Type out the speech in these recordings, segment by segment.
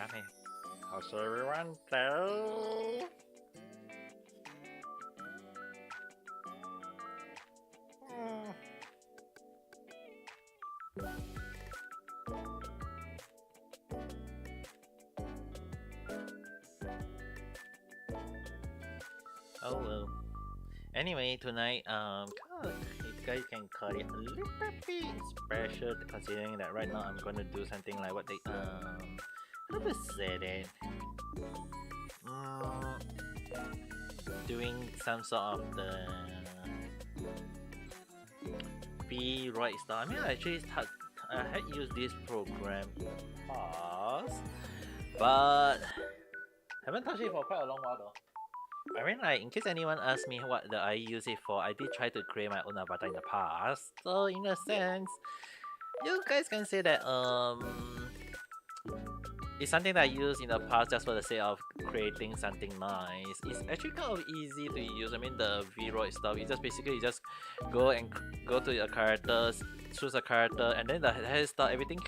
Okay. How's everyone do? Hmm. Oh well. Anyway, tonight, you guys can call it a little bit special, considering that right now I'm gonna do something like what they how to say it? Mm, doing some sort of the vroid stuff. I mean, I had used this program in the past, but haven't touched it for quite a long while though. I mean, like, in case anyone asks me what I use it for, I did try to create my own avatar in the past. So, in a sense, you guys can say that it's something that I used in the past just for the sake of creating something nice. It's actually kind of easy to use. I mean, the vroid stuff. It's just basically you just go to your characters, choose a character, and then the hairstyle. Everything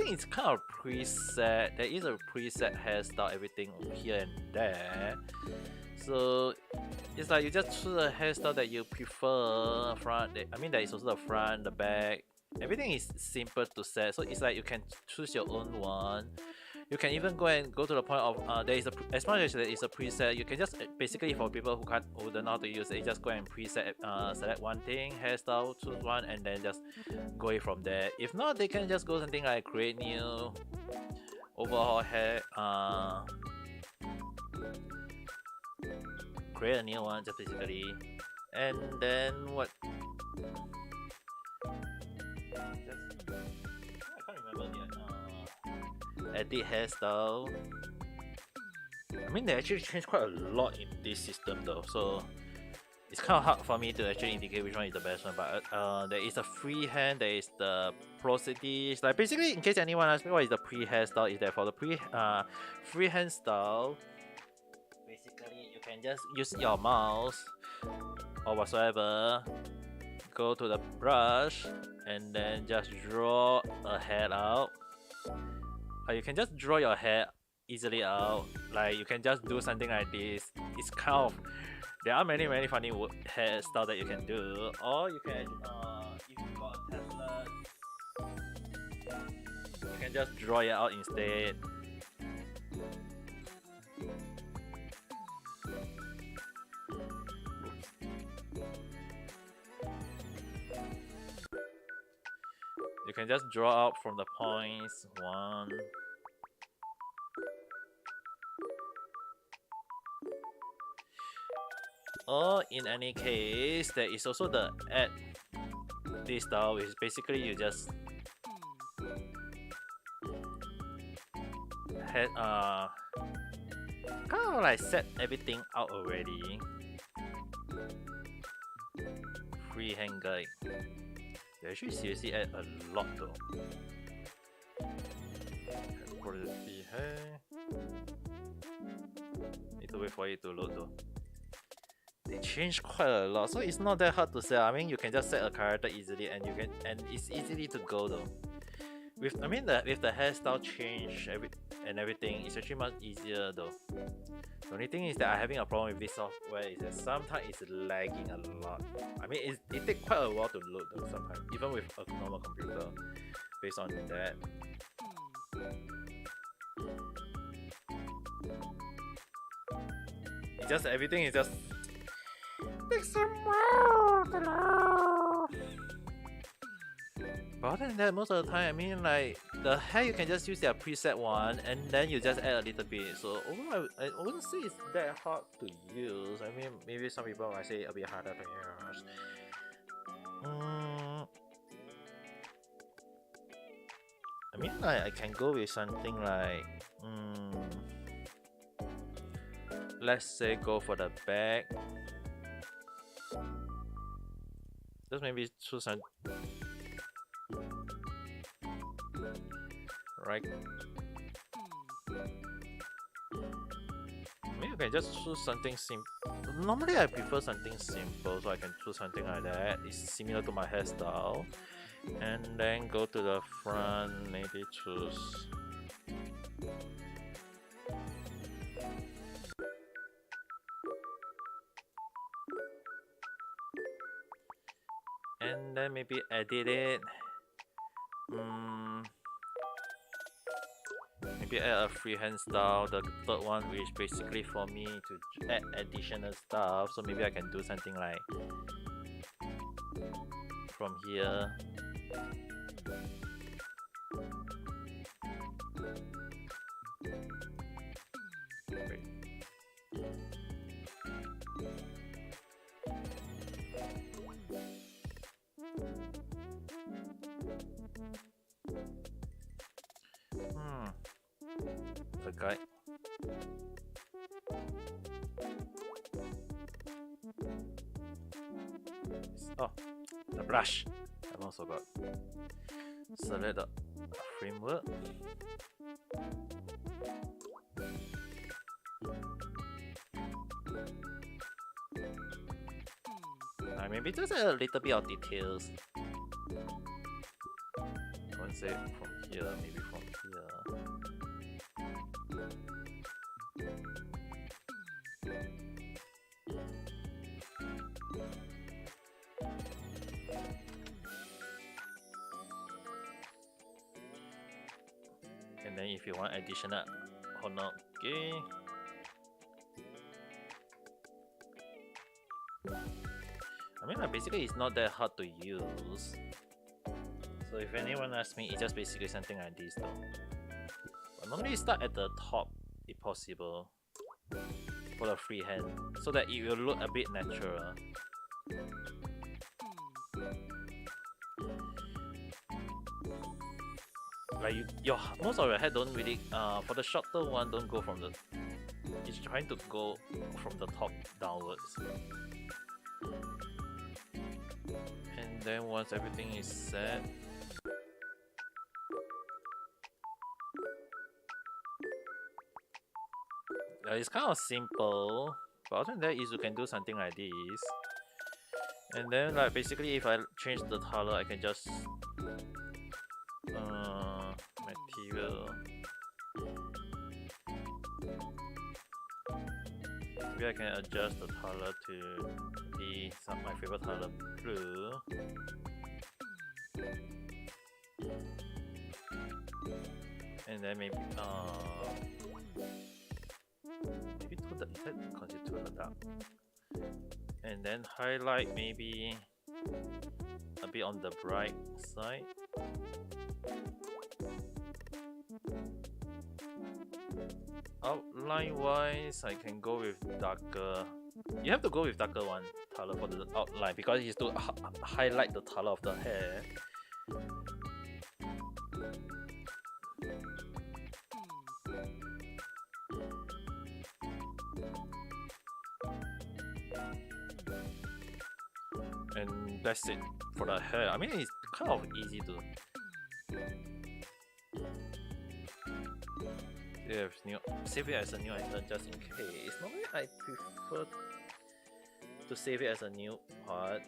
is kind of preset. There is a preset hairstyle. Everything here and there. So it's like you just choose a hairstyle that you prefer. I mean, there is also the front, the back. Everything is simple to set. So it's like you can choose your own one. You can even go to the point of there is as much as there is a preset, you can just basically for people who don't know how to use it, just go and preset select one thing, hairstyle, choose one, and then just go it from there. If not, they can just go something like create new, overhaul hair, create a new one just basically, and then what? I can't remember yet. Edit hairstyle. I mean, they actually changed quite a lot in this system though, so it's kind of hard for me to actually indicate which one is the best one. But there is a freehand, there is the prosody. Like basically, in case anyone asks me what is the pre-hairstyle, is that for the freehand style, basically you can just use your mouse or whatsoever, go to the brush, and then just draw a head out. You can just draw your hair easily out. Like you can just do something like this. It's kind of there are many funny hairstyle that you can do, or you can if you got a tablet, you can just draw it out instead. You can just draw out from the points one. Or in any case, there is also the add this style, which is basically you just had kind of like set everything out already. Freehand guide. They actually seriously add a lot though. Quality hair. Need to wait for it to load though. They changed quite a lot, so it's not that hard to set. I mean, you can just set a character easily, and it's easily to go though. With the hairstyle change and everything, it's actually much easier though. The only thing is that I'm having a problem with this software is that sometimes it's lagging a lot. I mean, it takes quite a while to load though sometimes, even with a normal computer, based on that. It's just everything is just takes some while to load. But other than that, most of the time, I mean, like the hair, you can just use their preset one, and then you just add a little bit. So overall, I wouldn't say it's that hard to use. I mean, maybe some people might say a bit harder to use. I mean, like I can go with something like, let's say go for the back. Just maybe choose some. Right. Maybe you can just choose something simple. Normally I prefer something simple, so I can choose something like that. It's similar to my hairstyle. And then go to the front, maybe choose and then maybe edit it. Maybe add a freehand style. The third one, which basically for me to add additional stuff. So maybe I can do something like from here. The guide. Oh, the brush. I also got. Select the framework. Maybe just a little bit of details. I won't say from here, maybe from here. And then if you want additional honor, okay. I mean, basically it's not that hard to use. So if anyone asks me, it's just basically something like this though. But normally start at the top if possible for the freehand, so that it will look a bit natural. Like your most of your head don't really for the shorter one, don't go from the, it's trying to go from the top downwards. And then once everything is set, it's kind of simple, but other than that is you can do something like this. And then like basically if I change the color, I can just material, maybe I can adjust the color to be my favorite color, blue. And then maybe to the consider to the dark. And then highlight maybe a bit on the bright side. Outline wise, I can go with darker. You have to go with darker one color for the outline because it's to highlight the color of the hair. And that's it for the hair. I mean, it's kind of easy to. Save it as a new item just in case. Normally I prefer to save it as a new part.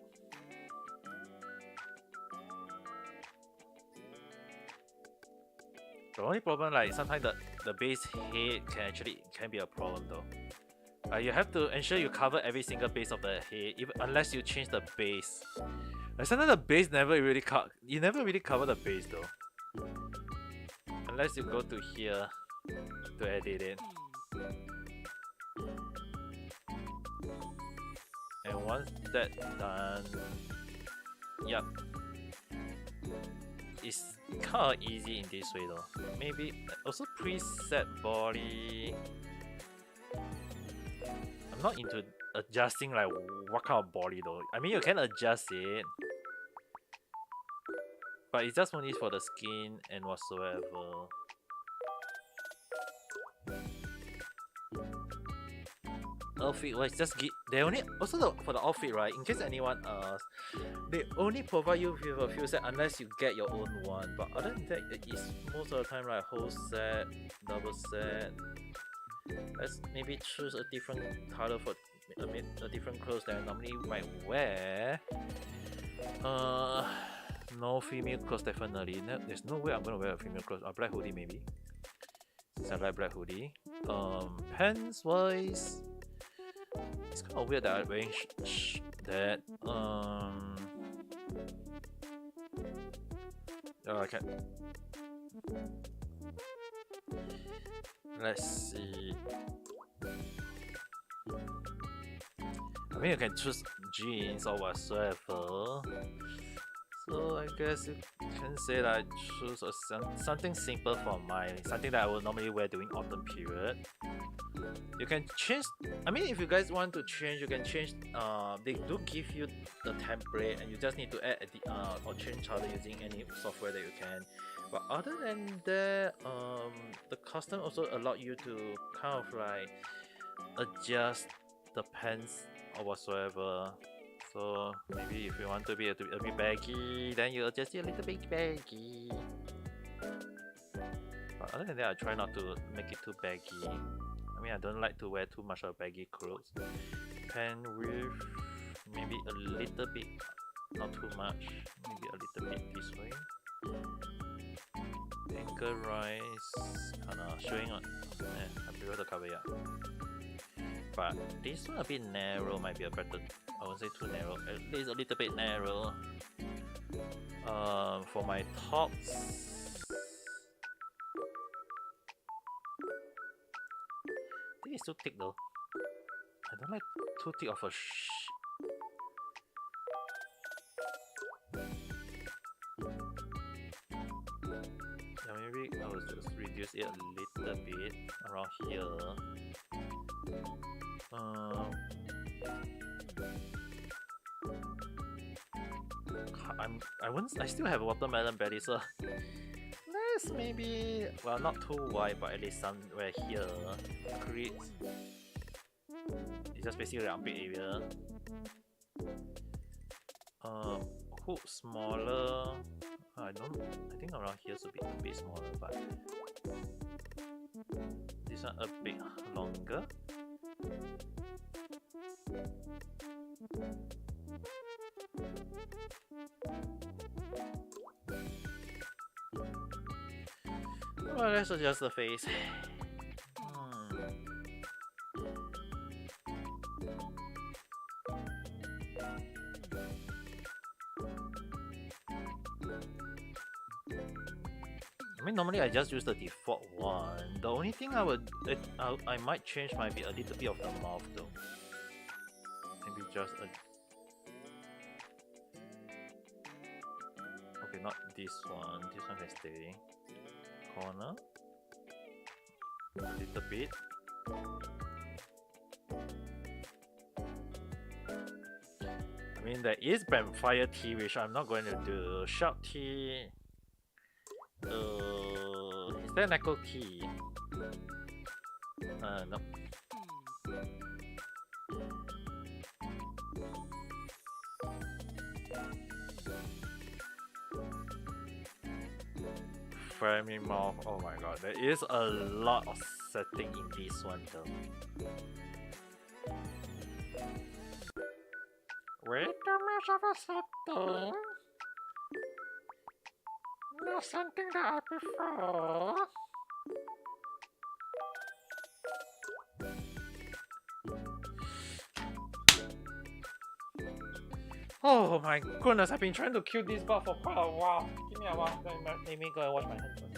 The only problem, like sometimes the base head can be a problem though. You have to ensure you cover every single base of the head, even unless you change the base. Like sometimes the base never really cover the base though, unless you go to here to edit it. And once that's done, yep, it's kind of easy in this way though. Maybe also preset body. I'm not into adjusting like what kind of body though. I mean, you can adjust it, but it's just only for the skin and whatsoever. Outfit wise, just they only also for the outfit, right? In case anyone asks, they only provide you with a few sets unless you get your own one. But other than that, it is most of the time like whole set, double set. Let's maybe choose a different color for a different clothes that I normally might wear. No female clothes definitely. No, there's no way I'm gonna wear a female clothes. A black hoodie maybe. Since I like black hoodie. Pants wise, it's kind of weird that I arranged that. Oh, okay. Let's see. I mean, you can choose jeans or whatsoever. So I guess you can say that I choose something simple for something that I will normally wear during autumn period. You can change. I mean, if you guys want to change, you can change. They do give you the template, and you just need to add or change color using any software that you can. But other than that, the custom also allow you to kind of like adjust the pants or whatsoever. So maybe if you want to be a bit baggy, then you adjust it a little bit baggy. But other than that, I try not to make it too baggy. I mean, I don't like to wear too much of baggy clothes. Pant width, maybe a little bit, not too much. Maybe a little bit this way. Ankle rise, kinda showing on. I prefer the cover, yeah. But this one a bit narrow, might be a better. I won't say too narrow. At least a little bit narrow. For my tops, I think it's too thick though. I don't like too thick of a yeah, maybe I will just reduce it a little bit around here. I still have a watermelon belly, so let's maybe, well, not too wide, but at least somewhere here. Creates. It's just basically the armpit area. Hook smaller. I think around here should be a bit smaller, but this one a bit longer. Well, let's adjust the face. I mean, normally I just use the default one. The only thing I might change might be a little bit of the mouth though. Maybe just a. Okay, not this one. This one can stay. Corner. A little bit. I mean, there is Vampire Tea, which I'm not going to do. Shark Tea. Is there Neko Tea? No. Framing mouth. Oh my god, there is a lot of setting in this one though. Way too much of a setting. Not something that I prefer. Oh my goodness, I've been trying to kill this bug for quite a while. Give me a while. Let me go and wash my hands first.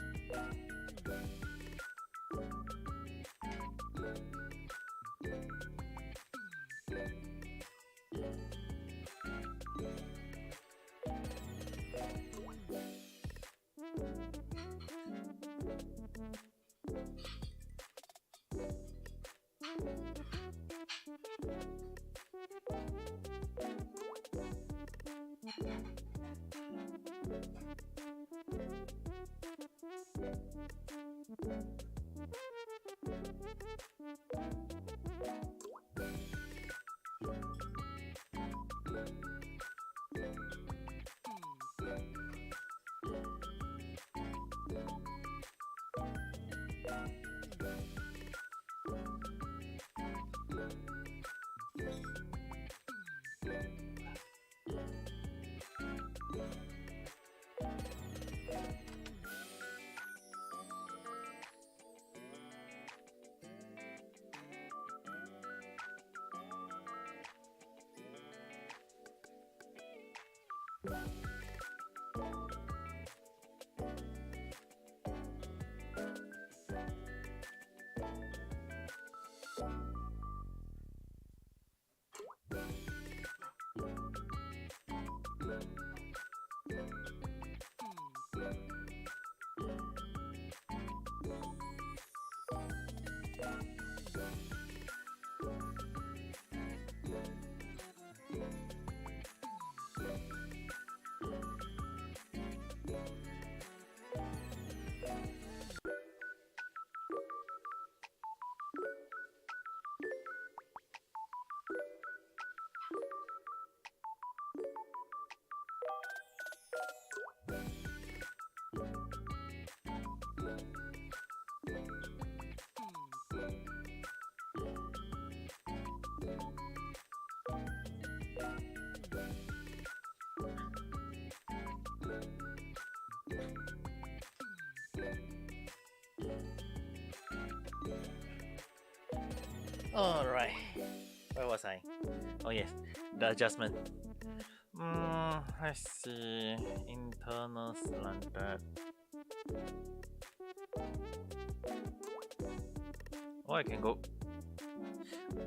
Alright. Where was I? Oh yes, the adjustment. Let's see. Internal slanted. Oh, I can go.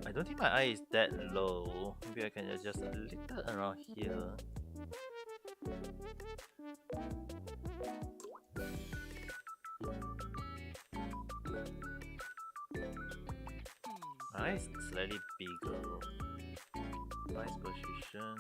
I don't think my eye is that low. Maybe I can adjust a little around here. My eye is slightly bigger. Nice position.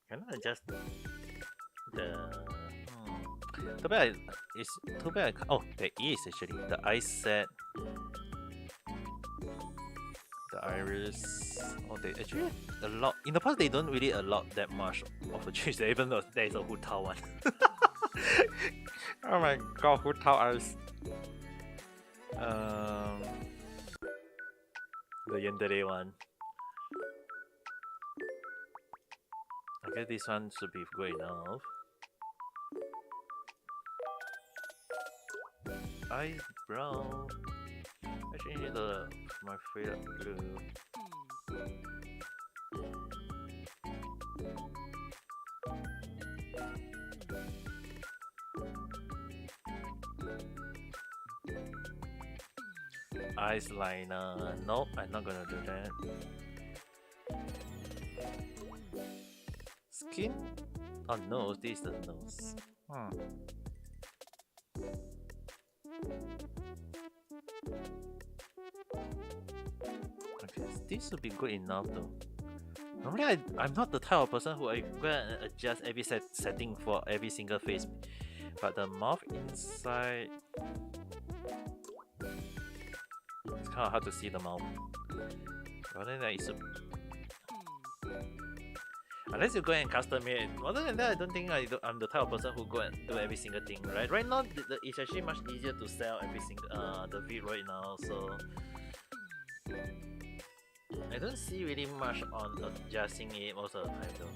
Can I adjust the? Too bad. It's too bad. Oh, there is actually the eye set, the iris. Oh, they actually a lot. In the past, they don't really allot that much of a choice. Even though there is a Hu Tao one. Oh my god, Hu Tao eyes. The Yandere one. Okay, this one should be good enough. Eyes brown. Actually, need my favorite blue. Eyes liner. Nope, I'm not gonna do that. Skin? Oh, nose. This is the nose. Okay, this would be good enough though. Normally, I'm not the type of person who I go and adjust every setting for every single face. But the mouth inside, it's kind of hard to see the mouth. But then it's unless you go and custom it. Other than that, I don't think I'm the type of person who go and do every single thing. Right now, it's actually much easier to sell every single the vroid now. So I don't see really much on adjusting it most of the time though.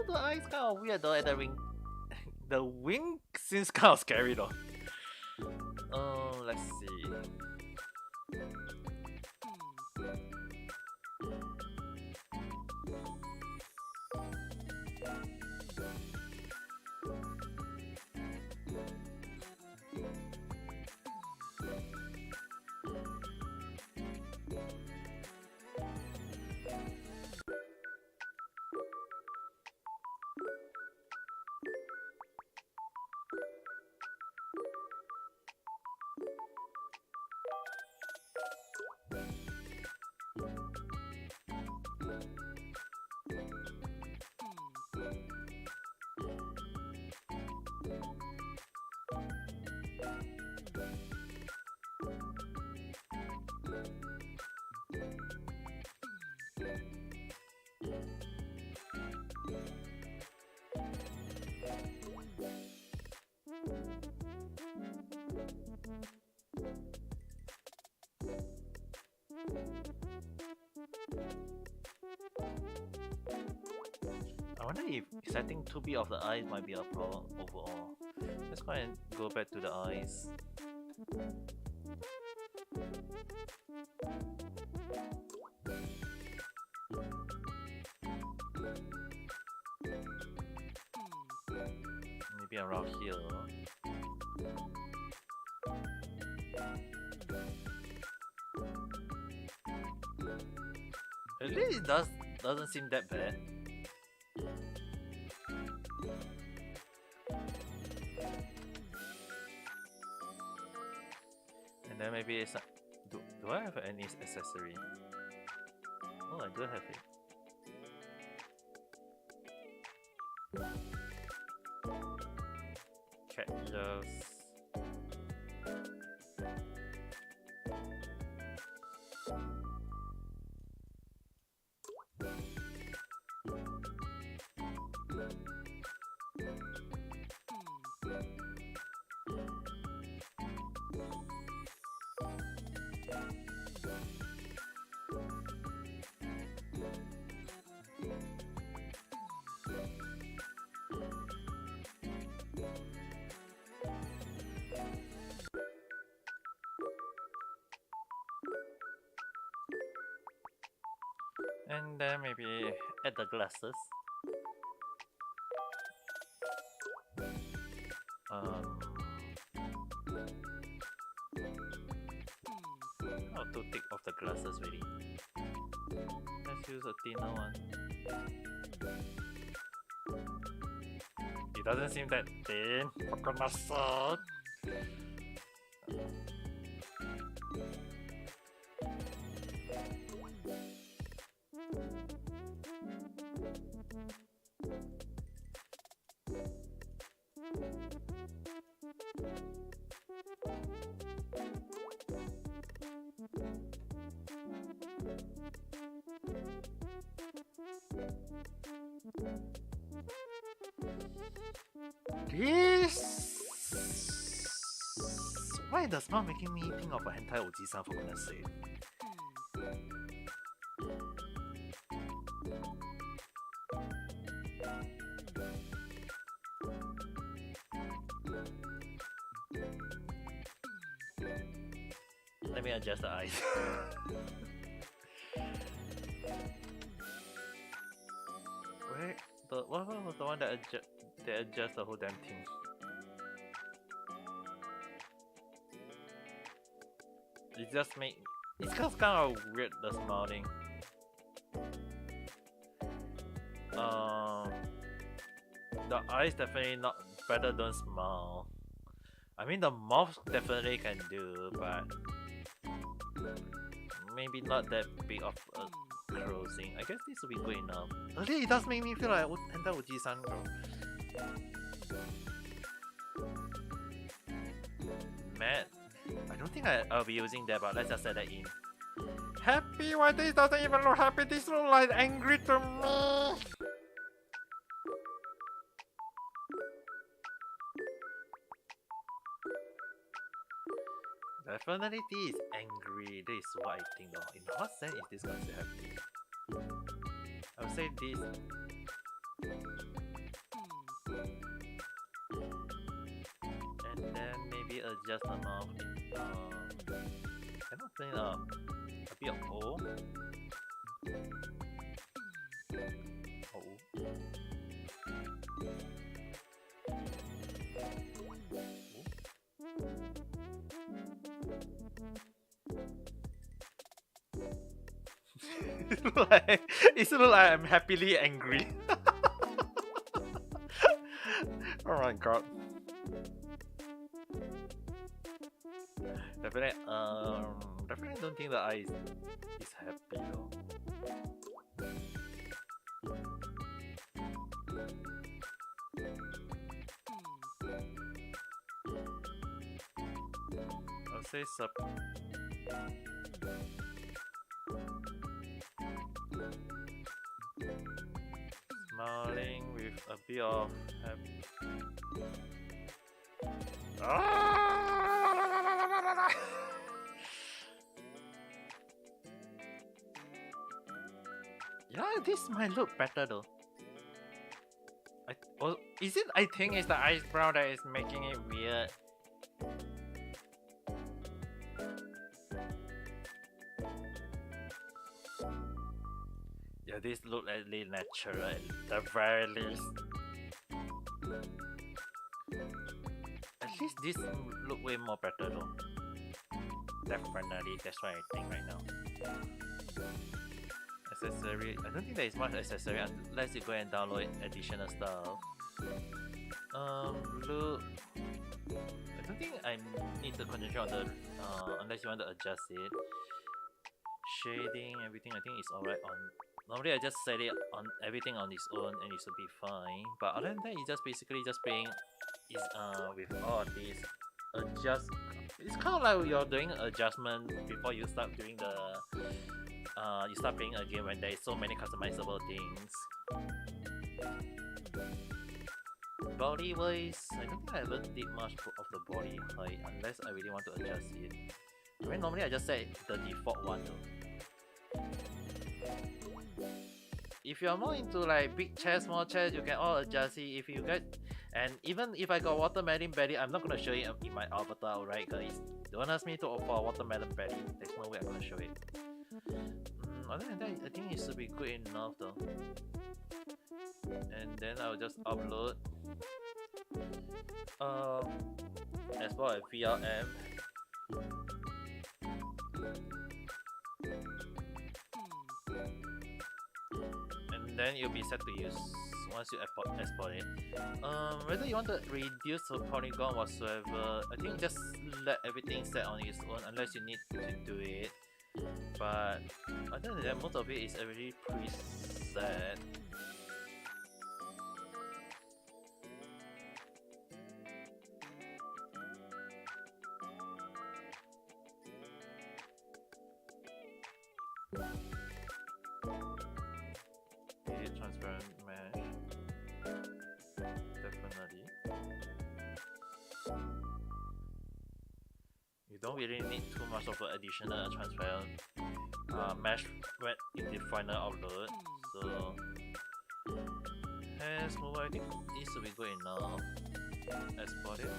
The eyes kind of weird though at the wing. The wing seems kind of scary though. Let's see. I wonder if setting too big of the eyes might be a problem overall. Let's go and go back to the eyes. Maybe around here. At least it doesn't seem that bad. Then maybe it's do I have any accessory? Oh, I do have it. Cat loves. And then maybe add the glasses. Oh, too thick of the glasses really. Let's use a thinner one. It doesn't seem that thin, for goodness sake. Why does not making me think of a hentai Oji-san, for goodness sake? Let me adjust the eyes. Wait, what was the one that adjusts the whole damn thing? It just it's just kind of weird, the smiling. The eyes definitely not better, don't smile. I mean the mouth definitely can do, but maybe not that big of a closing. I guess this will be good enough. Really, it does make me feel like hentai Oji-san, bro. Man, I don't think I'll be using that, but let's just set that in. Happy? Why this doesn't even look happy? This looks like angry to me. Definitely this is angry. This is what I think though. In what sense is this considered happy? I would say this. And then maybe adjust the mouth. Cannot clean up. A bit of O. It looks like I'm happily angry. Oh my god. Definitely don't think the eye is happy though. I'll say smiling with a bit of happy. Yeah, this might look better though. Is it? I think it's the eyebrow that is making it weird. Yeah, this look at least natural at the very least. At least this look way more better though. Definitely, that's what I think right now. Accessory, I don't think there is much accessory unless you go and download additional stuff. Look, I don't think I need to concentrate on the unless you want to adjust it. Shading, everything I think is alright on. Normally I just set it on everything on its own and it should be fine. But other than that, it's just basically just playing is with all of these adjust. It's kind of like you're doing adjustment before you start doing the you start playing a game when there is so many customizable things. Body wise, I don't think I ever did much of the body height unless I really want to adjust it. I mean normally I just set the default one though. If you're more into like big chest, small chest, you can all adjust it. If you get, and even if I got watermelon belly, I'm not gonna show it in my avatar, right? Guys, don't ask me to for watermelon belly. There's no way I'm gonna show it. Other than that, I think it should be good enough though. And then I'll just upload as well as VRM. And then you'll be set to use once you export it. Whether you want to reduce the polygon whatsoever, I think just let everything set on its own unless you need to do it. But other than that, most of it is already preset. Transparent mesh, definitely. You don't really need too much of an additional transparent mesh when in the final upload. So, hand smoother, I think this will be good enough. Export it.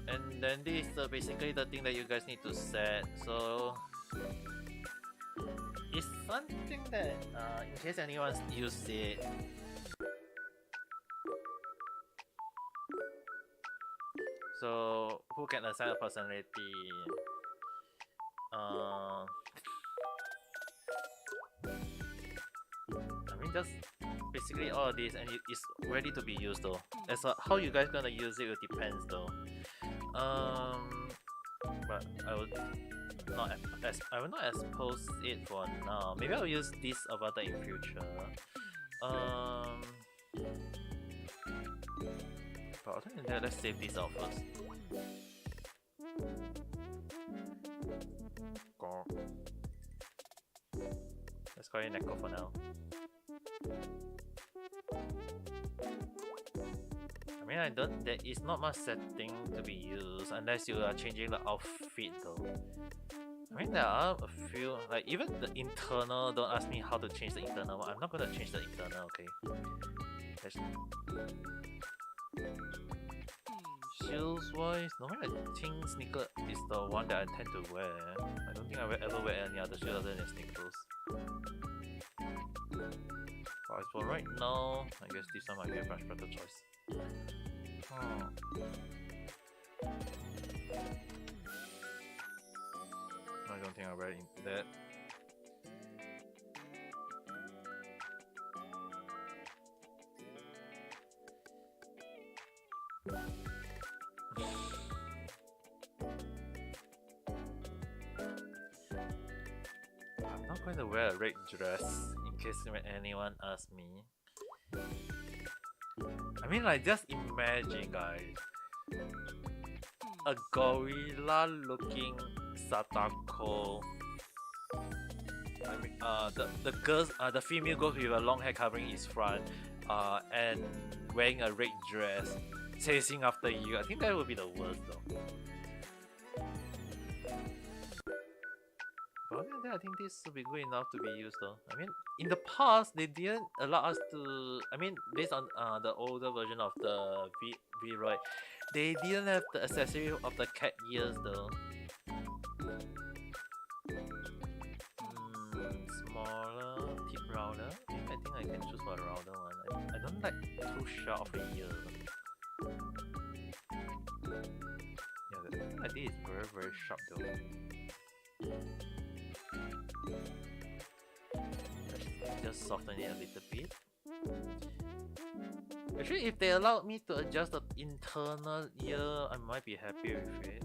And then this is basically the thing that you guys need to set. So it's something that in case anyone's used it, so who can assign a personality? I mean just basically all of this and it's ready to be used though. As how you guys gonna use it depends though. But I will not expose it for now. Maybe I'll use this avatar in future. But other than that, let's save this out first. Let's call it Neko for now. I mean, there is not much setting to be used unless you are changing the outfit though. I mean, there are a few, like even the internal, don't ask me how to change the internal one. I'm not gonna change the internal, okay? Shoes wise, normally I think sneaker is the one that I tend to wear. I don't think I will ever wear any other shoes other than sneakers. But as for right now, I guess this one might be a much better choice. I don't think I'll wear that. I'm not going to wear a red dress in case anyone asks me. I mean, like, just imagine, guys, a gorilla looking Satako. I mean, the girls, the female goes with a long hair covering his front, and wearing a red dress, chasing after you. I think that would be the worst, though. But other than that, I think this would be good enough to be used, though. I mean, in the past, they didn't allow us to. I mean, based on the older version of the vroid, they didn't have the accessory of the cat ears, though. Smaller tip router. I think I can choose for the router one. I don't like too sharp of a ear. Yeah, I think it's very sharp though. Let's just soften it a little bit. Actually, if they allowed me to adjust the internal ear, I might be happy with it.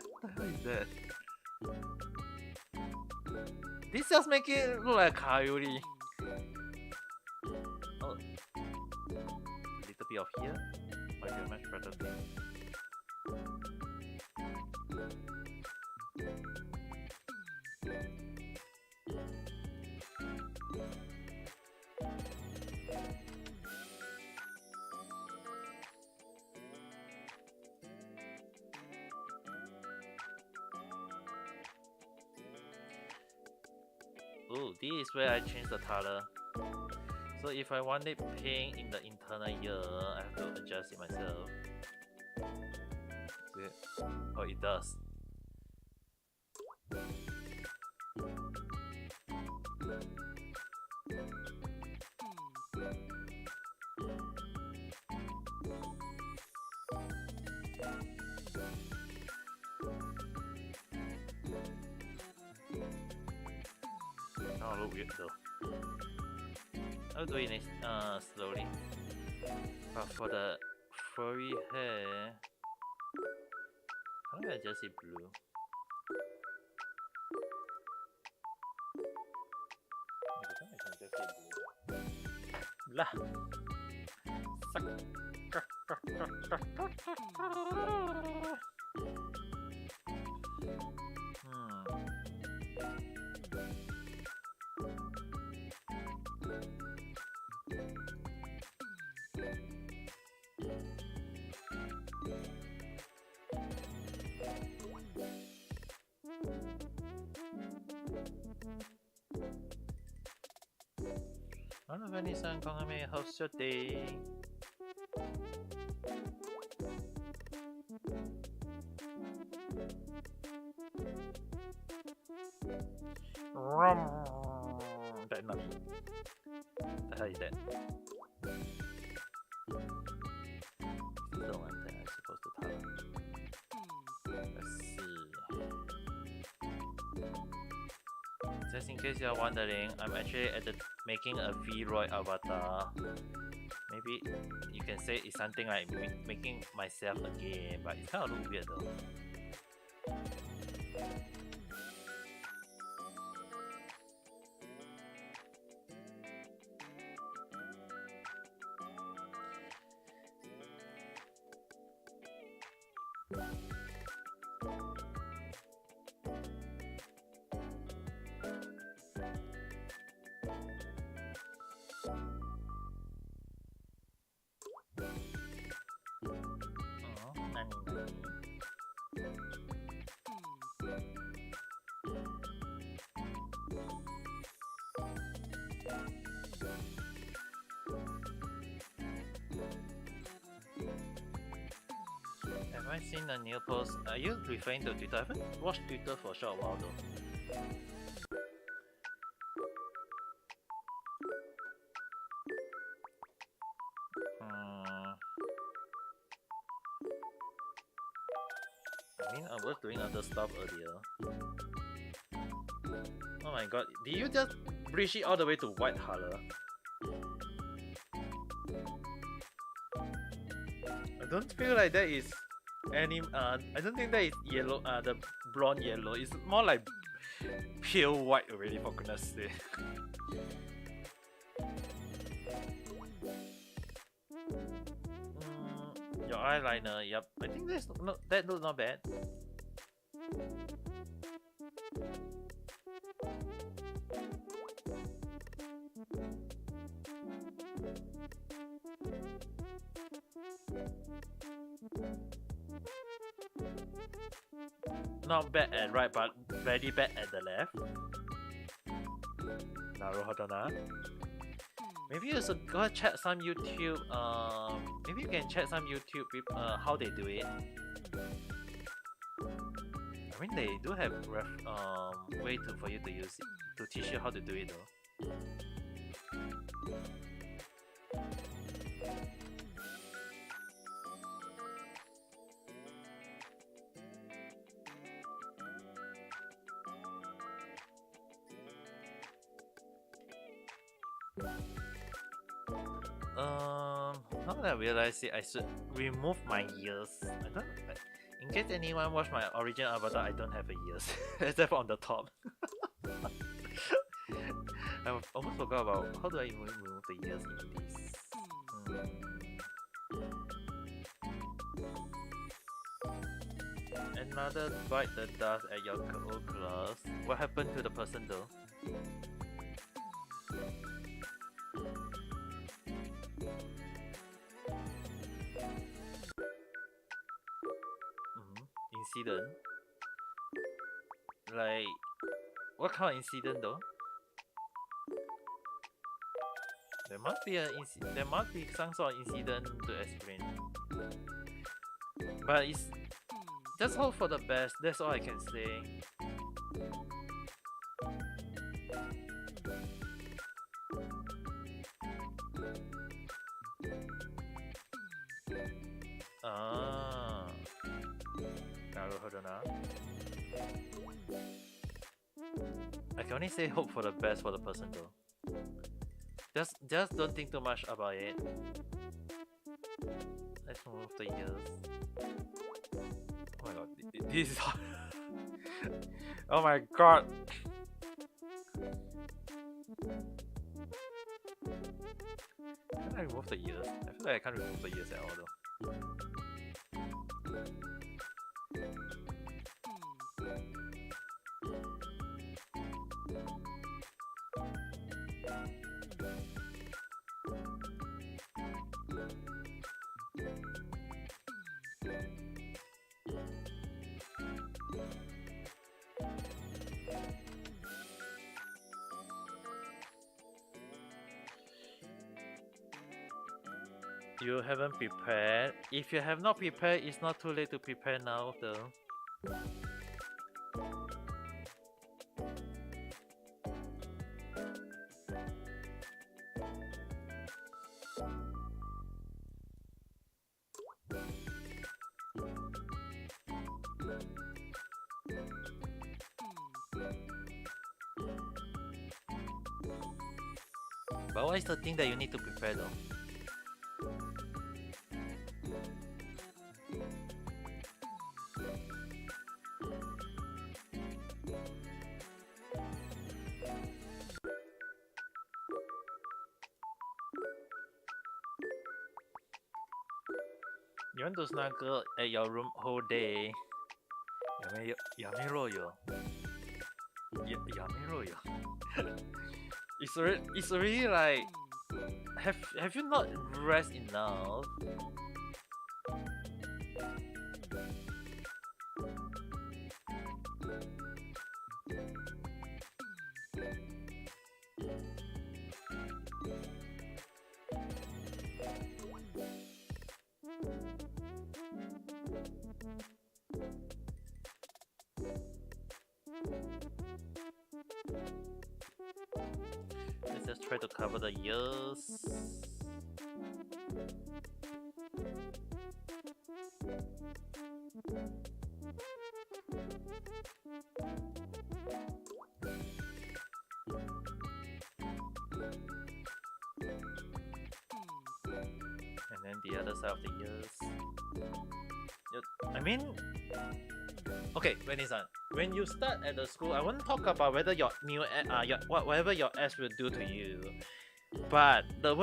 What the hell is that? This just make it look like a coyote. Oh, a little bit of here. Might be a much better thing. Oh, this is where I change the color. So if I want it pink in the internal ear, I have to adjust it myself. See it? Oh, it does. Oh, look weird though. I'll do it slowly. But for the furry hair, how do I adjust it blue? I can adjust it blue. Lah. Hello, Vanessa, Kongame, how's your day? That not me. The hell is that? This is the one that I'm supposed to tell. Let's see. Just in case you're wondering, I'm actually making a vroid avatar. Maybe you can say it's something like making myself again, but it's kind of look weird though. Have I seen a new post? Are you referring to Twitter? I haven't watched Twitter for a short while though. I mean, I was doing other stuff earlier. Oh my god, did you just bleach it all the way to white color? I don't feel like that is any I don't think that is yellow, the blonde yellow. It's more like pale white already, for goodness sake. Your eyeliner, yep. I think that looks not bad. Not bad at right, but very bad at the left. Naruhodo. Maybe you should go check some YouTube. Maybe you can check some YouTube how they do it. I mean, they do have way for you to use it, to teach you how to do it though. Now that I realize it, I should remove my ears. I don't. In case anyone watch my original avatar, I don't have a ears except for on the top. I almost forgot about how do I even remove the ears in this. Another bite the dust at your old class. What happened to the person though? Incident? Like, what kind of incident though? There must be there must be some sort of incident to explain. But it's just hope for the best. That's all I can say. Ah, I can only say hope for the best for the person though. Just don't think too much about it. Let's move the ears. Oh my god, this is hard. Oh my god. Can I remove the ears? I feel like I can't remove the ears at all though. You haven't prepared. If you have not prepared, it's not too late to prepare now though. But what is the thing that you need to prepare though? You want to snuggle at your room whole day? 야매로요. 야매로요. It's already like have you not rest enough? Let's just try to cover the ears. And then the other side of the ears. I mean, okay, when you start at the school, I won't talk about whether your new whatever your S will do to you. But the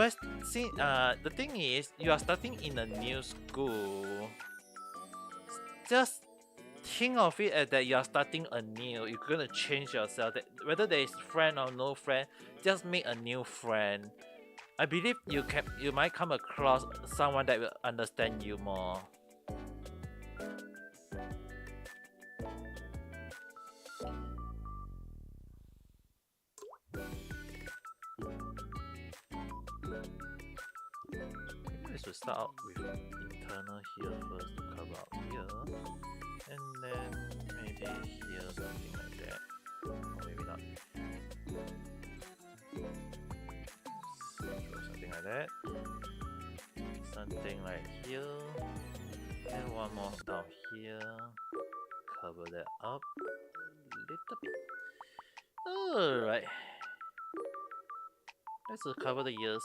thing is, you are starting in a new school. Just think of it as that you are starting anew. You're gonna change yourself. Whether there is friend or no friend, just make a new friend. I believe you might come across someone that will understand you more. To start out with internal here first to cover up here, and then maybe here something like that, or maybe not. So something like that, something like here, and one more down here, cover that up a little bit. Alright, let's cover the ears.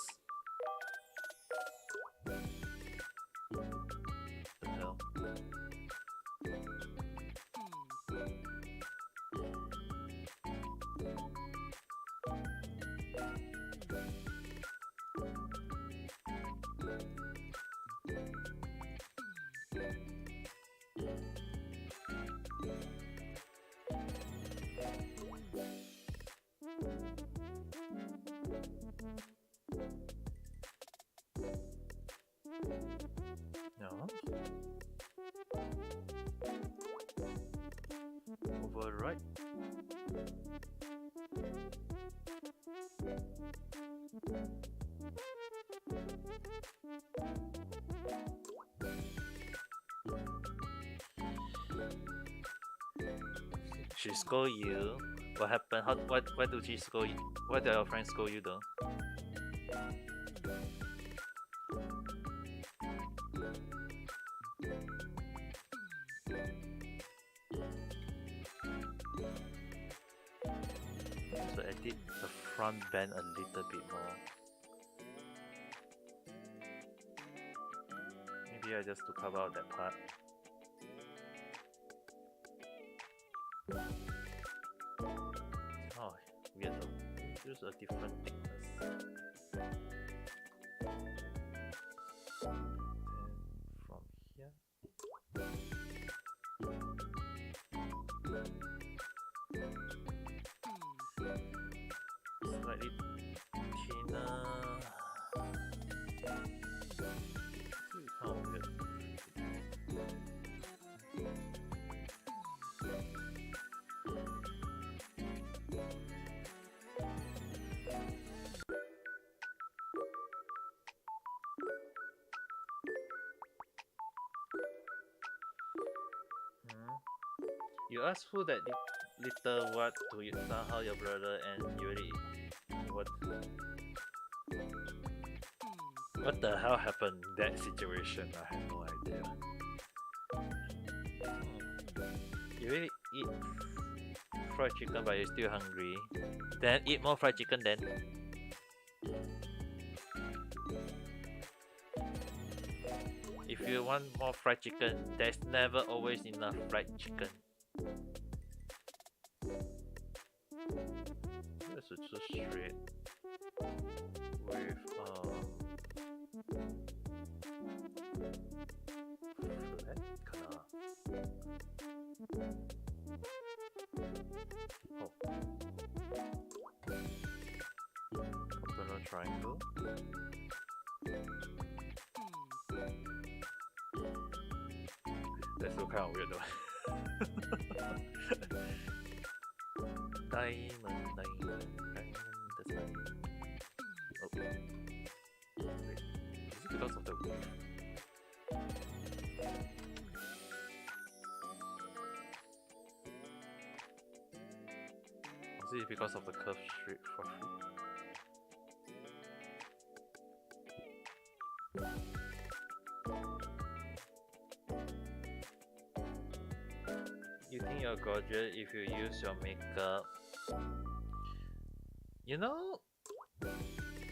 No. Override. She scold you. What happened? How? Why do she scold you? Why do your friends scold you though? So edit the front bend a little bit more. Maybe I just to cover out that part. Oh, weird though. Use a different thickness. And from here. Slightly thinner. Oh, weird. You asked who that little what to you, somehow your brother, and you really what the hell happened in that situation? I have no idea. You really eat fried chicken but you're still hungry. Then eat more fried chicken then. If you want more fried chicken, there's never always enough fried chicken. This is just straight with flat kinda. Oh, octagonal triangle. That's so kind of weird though. Diamond, that's nice. Oh, wait. Is it because of the wave? Is it because of the curved straight for free? You think you're gorgeous if you use your makeup. You know,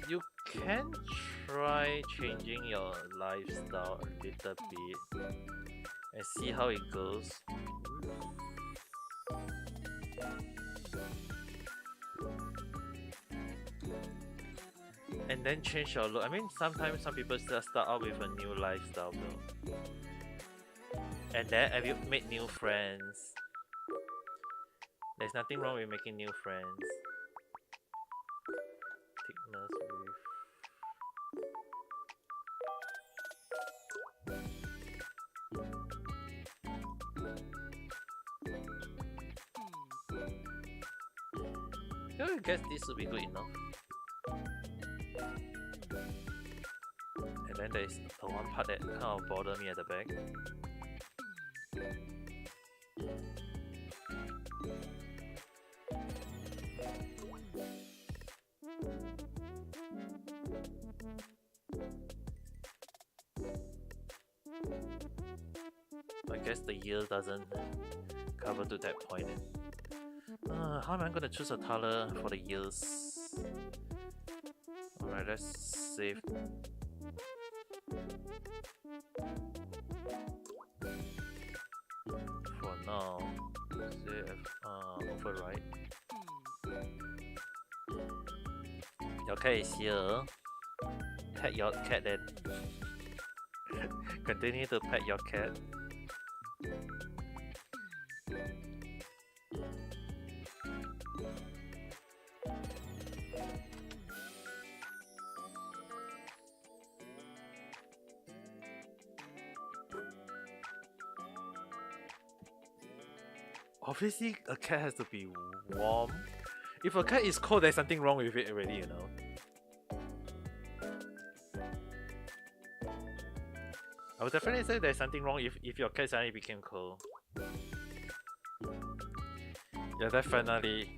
you can try changing your lifestyle a little bit and see how it goes. And then change your look. I mean, sometimes some people just start out with a new lifestyle though. And then have you made new friends? There's nothing wrong with making new friends. Thickness with... I guess this would be good enough. And then there's the one part that kind of bothered me at the back. I guess the ear doesn't cover to that point. How am I gonna choose a color for the ears? Alright, let's save. For now, save override. Your cat is here. Pet your cat then. Continue to pet your cat. Obviously, a cat has to be warm. If a cat is cold, there's something wrong with it already, you know. I would definitely say there's something wrong if your cat suddenly became cold. Yeah, definitely.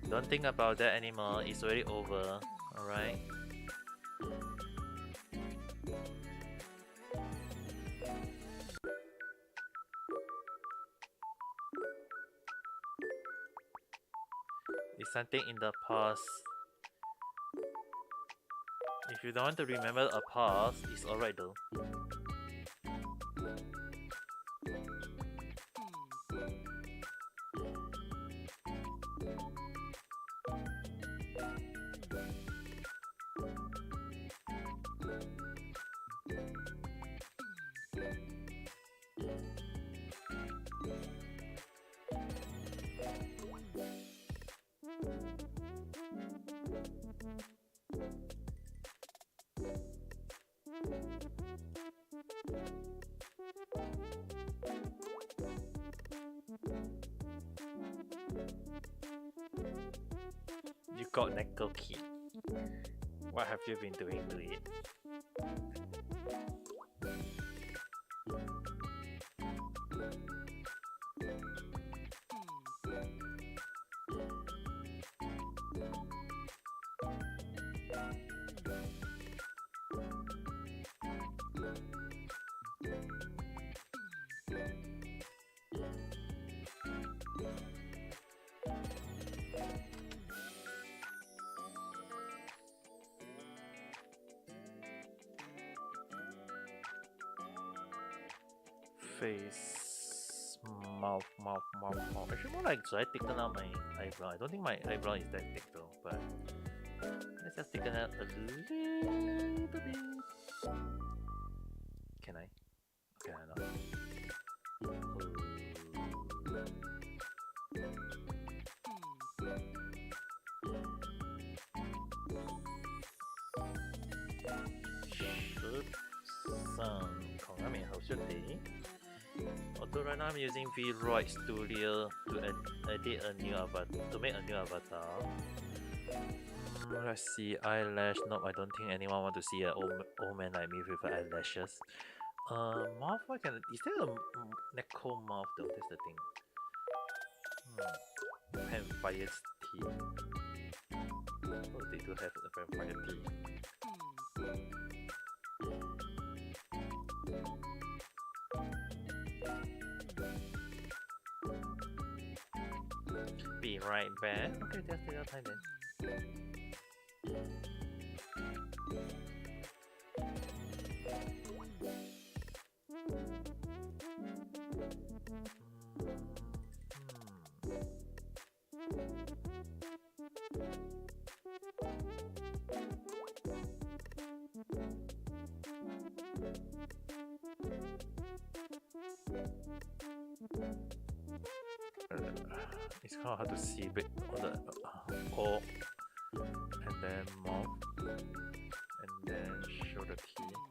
Don't think about that anymore. It's already over. Alright. It's something in the past. If you don't want to remember a past, it's alright though. You got Neko Key. What have you been doing to it? Face, mouth. Actually, more like, should I thicken out my eyebrow? I don't think my eyebrow is that thick though, but let's just thicken out a little bit. Can I? Can I not? Although right now I'm using vroid Studio to edit a new avatar, to make a new avatar. Let's see, eyelash. Nope, I don't think anyone want to see an old man like me with eyelashes. Mouth. What can? Is there a Neko mouth though? That's the thing. Vampire's teeth. Oh, they do have a vampire teeth. Be right back. Okay, just take your time then. It's kind of hard to see, but on the O, and then mouth, and then show the teeth.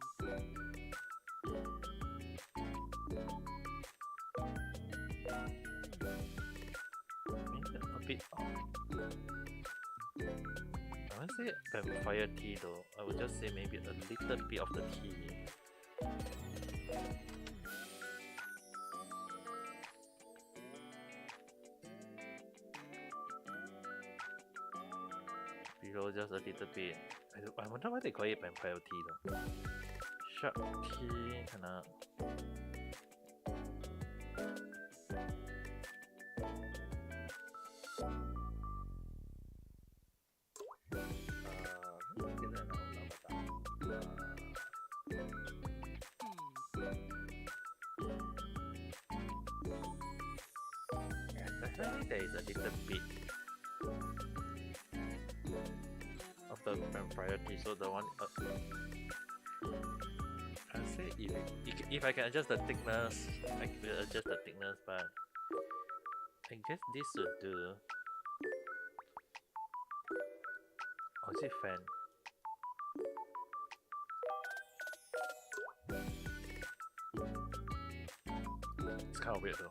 Maybe a bit off. I won't say vampire teeth though. I would just say maybe a little bit of the teeth. Below just a little bit. I wonder why they call it vampire tea though. Sharp tea, kinda. Definitely there is a little bit of the vampire tea, so the one I'll say if I can adjust the thickness, I will adjust the thickness, but I guess this should do. Oh, is it fan? It's kind of weird though.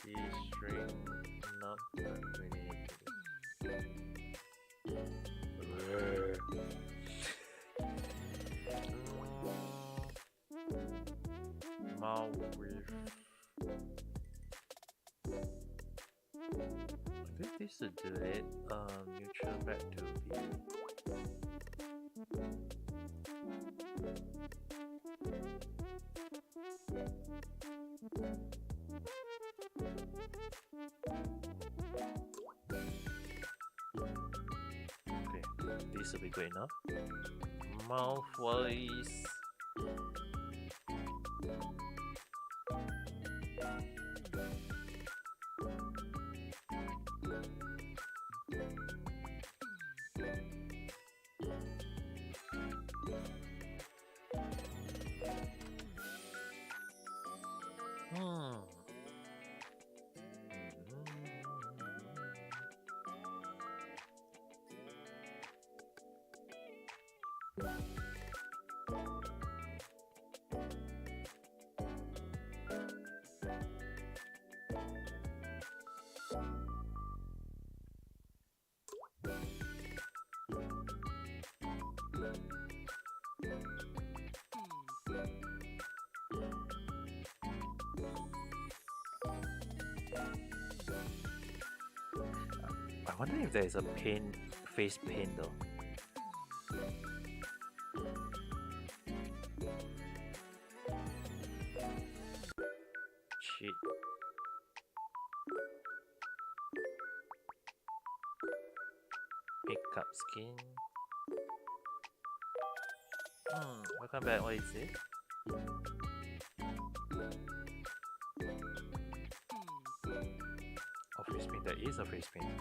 The string not really. Mouth with. I think this should do it. Neutral back to view. Okay, this will be good enough. Mouth voice. I wonder if there is a face paint though. Shit. Pick up skin. Welcome back. What is it? Oh, face paint. There is a face paint.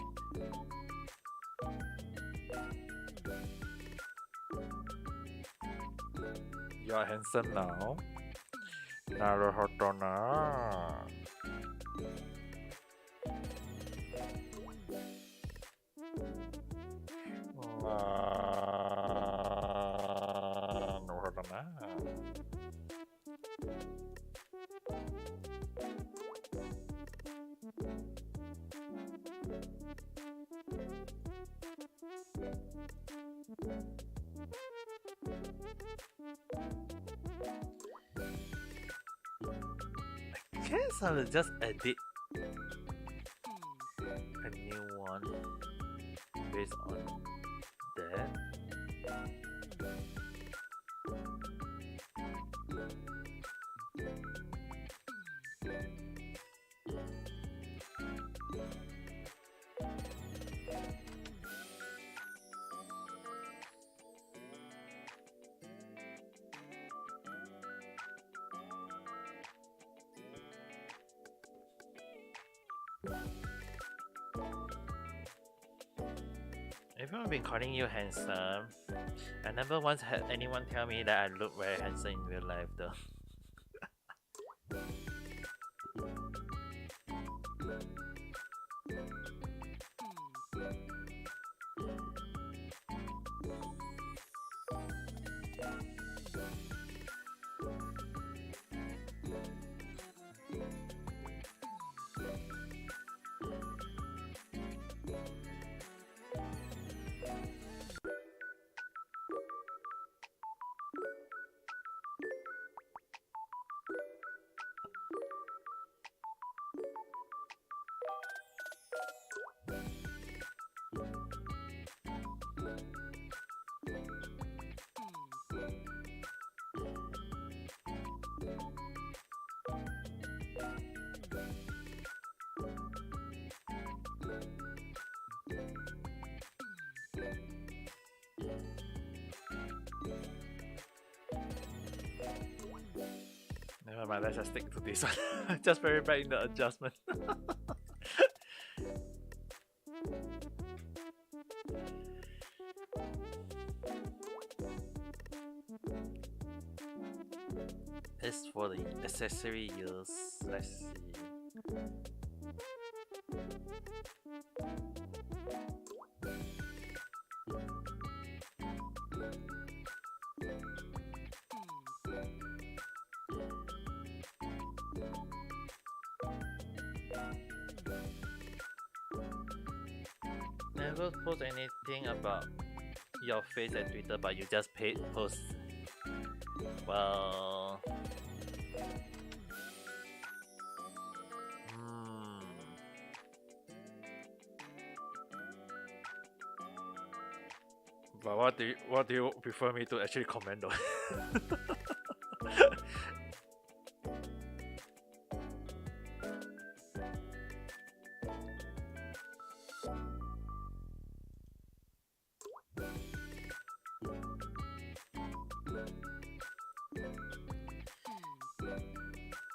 You are handsome now. Naruhodo na. Naruhodo na. I guess I will just edit a new one based on that. Everyone been calling you handsome. I never once had anyone tell me that I look very handsome in real life though. Never mind, let's just stick to this one. Just very bad in the adjustment. is for the accessory use. Let's see. Never post anything about your face at Twitter, but you just post. Well, but what do you prefer me to actually comment on?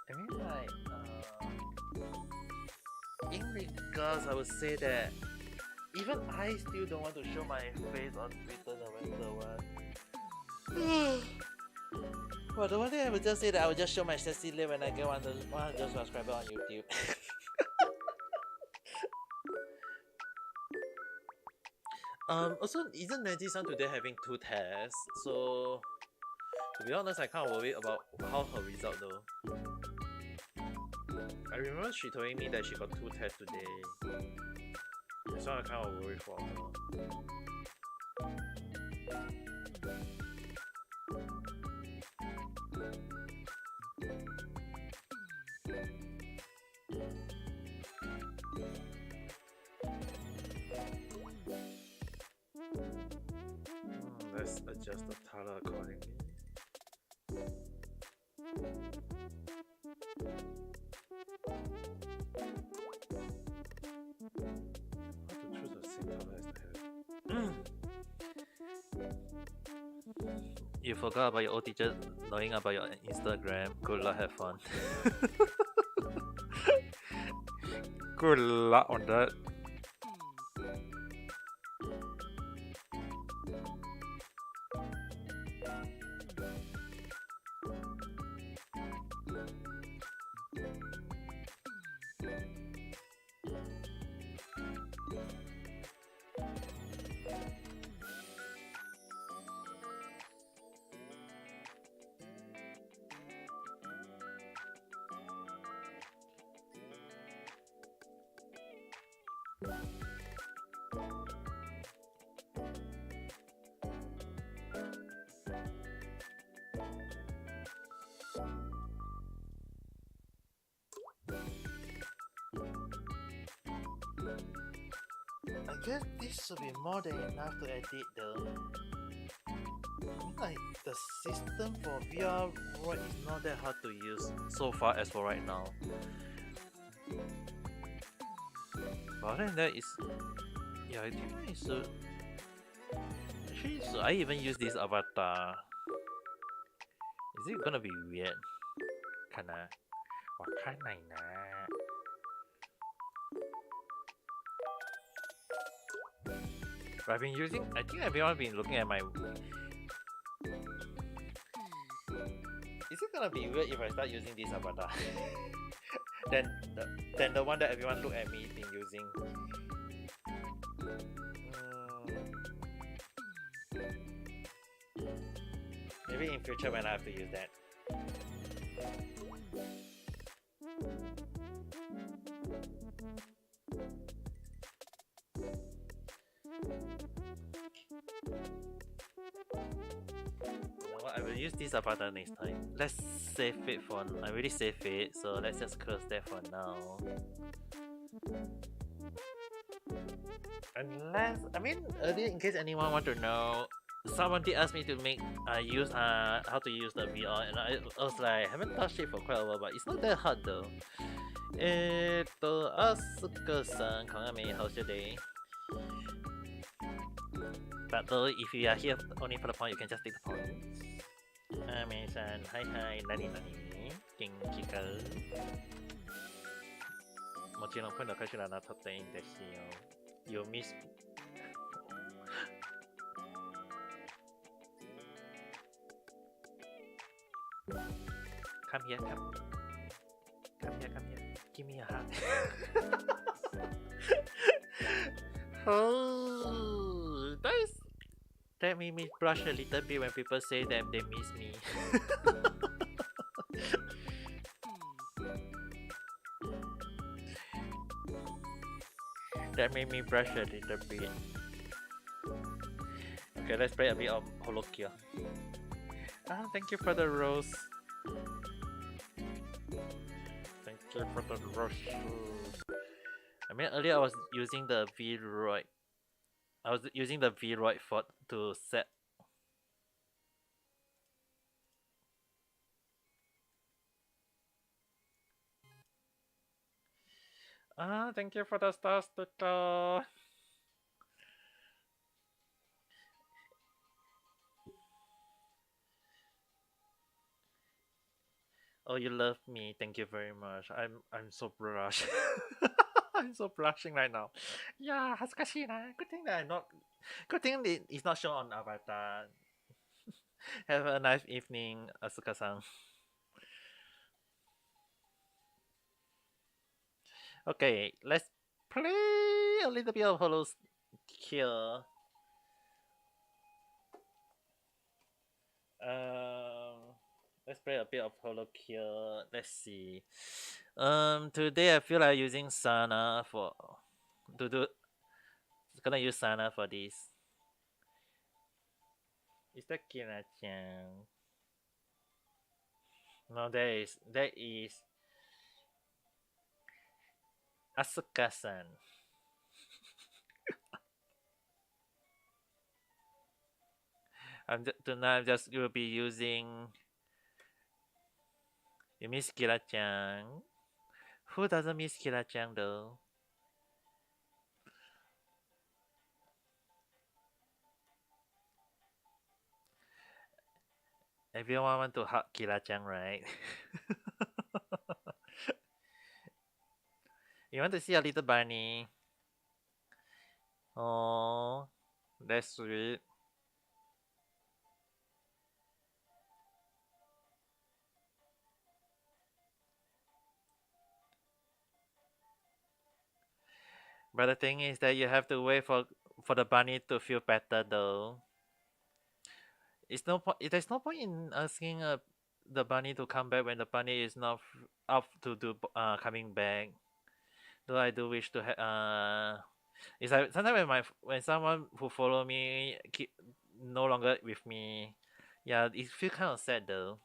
I mean, like, in regards, I would say that even I still don't want to show my face on Twitter no matter what. Well, the one thing I would just say that I would just show my sexy lip when I get 100 subscribers on YouTube. Also, isn't Naji-san today having 2 tests? So, to be honest, I kind of worried about how her result though. I remember she told me that she got 2 tests today. So I kind of worried for her. Let's adjust the color accordingly. How to choose the same color as the hair? You forgot about your old teacher knowing about your Instagram. Good luck, have fun. Good luck on that. I guess this should be more than enough to edit though. Like the system for VR vroid is not that hard to use so far as for right now. But other than that, yeah, I think it's actually, so I even use this avatar. Is it gonna be weird? Kinda. Wakanai na. But I've been using. I think everyone been looking at my. Is it gonna be weird if I start using this avatar? then the one that everyone look at me been using. Maybe in future when I have to use that. I will use this avatar next time. Let's save it for. I already saved it, so let's just close that for now. Unless, I mean, earlier, in case anyone want to know, someone did ask me to make use how to use the VR, and I was like, haven't touched it for quite a while, but it's not that hard though. Asuka-san, Kongame, how's your day? But though, if you are here only for the point, you can just take the points. Ame-san, hi, nani, genki ka? もちろん、こういうのかしらなとっていいんですよ。You miss. Come here, come here, come here. Give me a hug. Oh, that made me blush a little bit when people say that they miss me. That made me blush a little bit. Okay, let's play a bit of Holokia. Ah, thank you for the rose. Thank you for the rose. I mean, earlier I was using the vroid. I was using the vroid font to set. Ah, thank you for the star sticker. Oh, you love me. Thank you very much. I'm so blush. I'm so blushing right now. Yeah, 恥ずかしいな. Good thing that I'm not. Good thing it's not shown on Avatar. Have a nice evening, Asuka-san. Okay, let's play a little bit of Hollows here. Let's play a bit of Hollow Kill. Let's see. Today I feel like using Sana for to do. Gonna use Sana for this. Is that Kina-chan? No, that is Asuka-san. Tonight I'm just will be using. You miss Kira-chan? Who doesn't miss Kira-chan though? Everyone want to hug Kira-chan, right? You want to see a little bunny? Oh, that's sweet. But the thing is that you have to wait for the bunny to feel better though. It's no point. There's no point in asking the bunny to come back when the bunny is not up to do coming back. Though I do wish to it's like sometimes when someone who follow me no longer with me, yeah, it feel kind of sad though.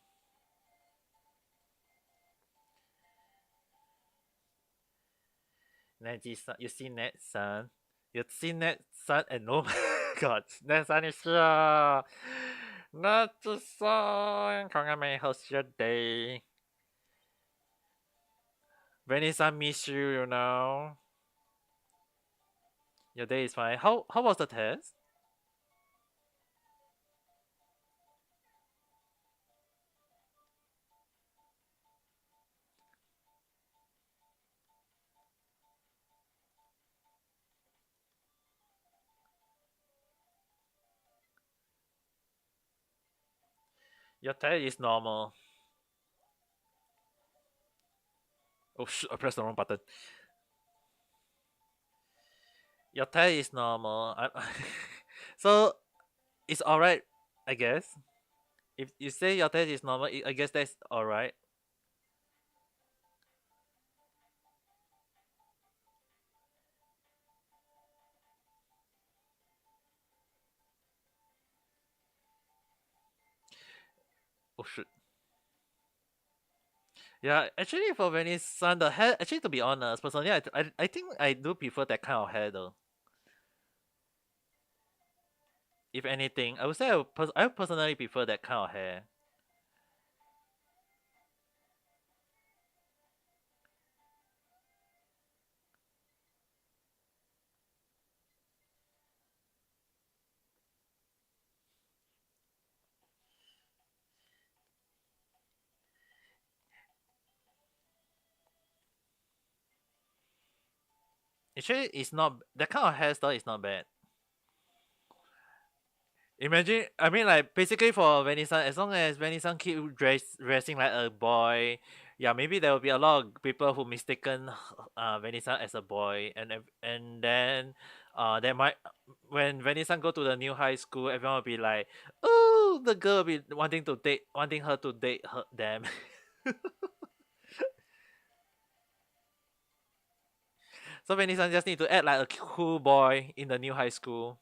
Neji-san, you see Net-san? You see Net-san and oh my god, Net-san is here! Net-san! Kongame, how's your day? Benny-san miss you, you know? Your day is fine. How was the test? Your test is normal. Oh shoot, I pressed the wrong button. Your test is normal. So it's alright, I guess. If you say your test is normal, I guess that's alright. Oh shoot. Yeah, actually for Venice-san, the hair, actually to be honest, personally, I think I do prefer that kind of hair though. If anything, I would say I personally prefer that kind of hair. Actually, it's not that kind of hairstyle is not bad. Imagine, I mean, like basically for Venison, as long as Venison keep dressing like a boy, yeah, maybe there will be a lot of people who mistaken Venison as a boy, and then they might when Venison go to the new high school, everyone will be like, oh, the girl will be wanting her to date them. So Venison just need to act like a cool boy in the new high school.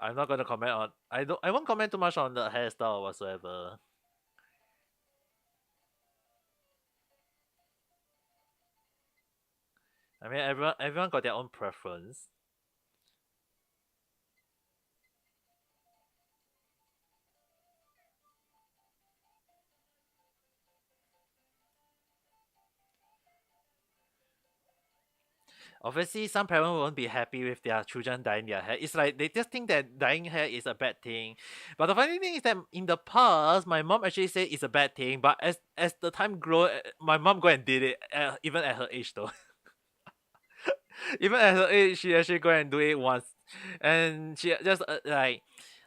I'm not gonna comment on. I won't comment too much on the hairstyle whatsoever. I mean, everyone got their own preference. Obviously, some parents won't be happy with their children dyeing their hair. It's like they just think that dyeing hair is a bad thing. But the funny thing is that in the past, my mom actually said it's a bad thing. But as the time grow, my mom go and did it, even at her age though. Even at her age, she actually go and do it once, and she just my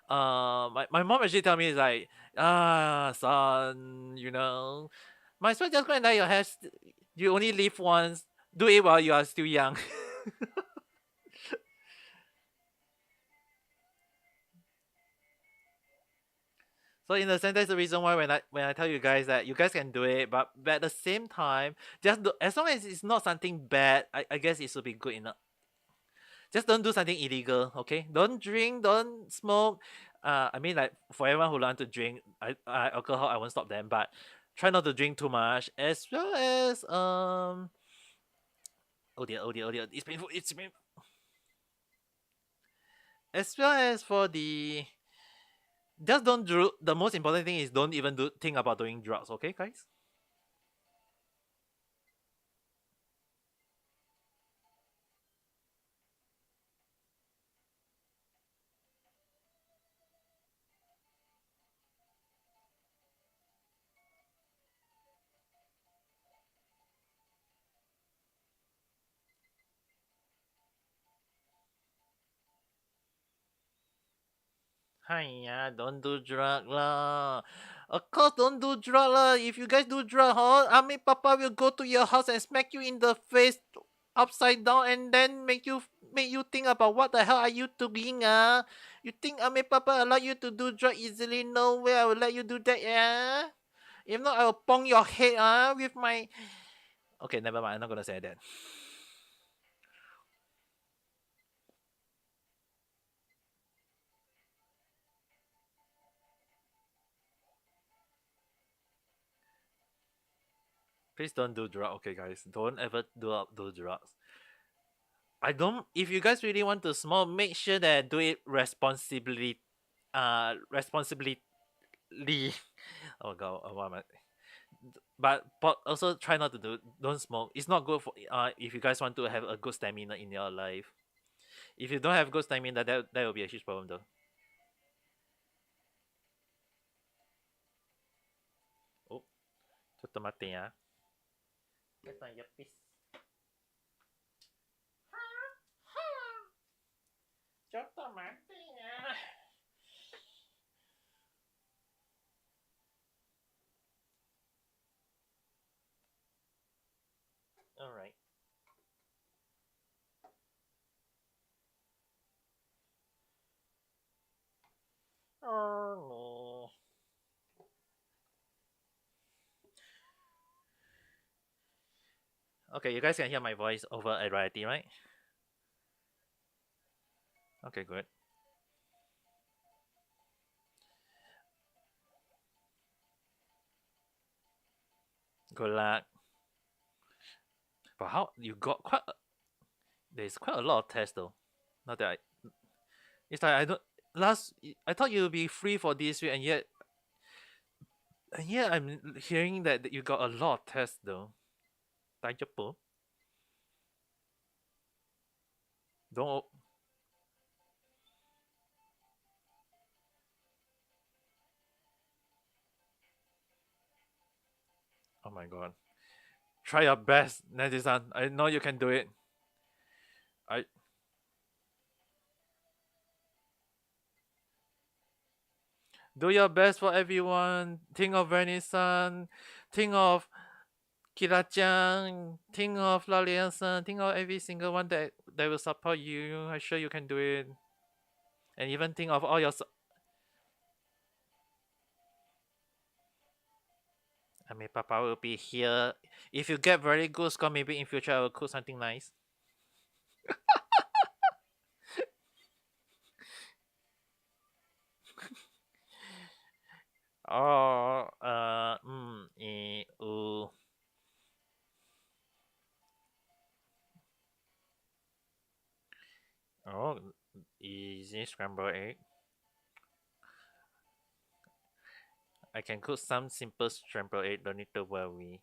mom actually tell me is like, son, might as well just go and dye your hair. You only live once. Do it while you are still young. So in a sense, that's the reason why when I tell you guys that you guys can do it, but at the same time, as long as it's not something bad, I guess it should be good enough. Just don't do something illegal, okay? Don't drink, don't smoke. I mean, like for everyone who learn to drink, alcohol, I won't stop them, but try not to drink too much, as well as oh dear, it's painful. As well as for the just don't do. The most important thing is don't even think about doing drugs, okay, guys? Hiya, don't do drug lah. Of course, don't do drug lah. If you guys do drug, huh? I mean, Papa will go to your house and smack you in the face upside down, and then make you think about what the hell are you doing, ah? You think I mean, Papa allow you to do drug easily? No way, I will let you do that, yeah. If not, I will pong your head, with my. Okay, never mind. I'm not gonna say that. Please don't do drugs, okay, guys. Don't ever do drugs. I don't. If you guys really want to smoke, make sure that do it responsibly. Responsibly. Oh god, what am I? But also try not to don't smoke. It's not good for if you guys want to have a good stamina in your life. If you don't have good stamina, that will be a huge problem though. Oh, tutto mattina. Get my earpiece. Tutto mattina. All right. Oh no. Okay, you guys can hear my voice over a variety, right? Okay, good. Good luck. But how you got there's quite a lot of tests though. Not that it's like I don't last I thought you'd be free for this week, and yet I'm hearing that you got a lot of tests though. Tayo po. Don't my god. Try your best, Naji-san. I know you can do it. I do your best for everyone. Think of Venice-san. Think of Kira-chan. Think of Lalian-san. Think of every single one that will support you. I'm sure you can do it. And even think of all your. I mean, Papa will be here. If you get very good score, maybe in future I will cook something nice. Oh, ooh. Oh, easy scrambled egg. I can cook some simple scrambled egg. Don't need to worry.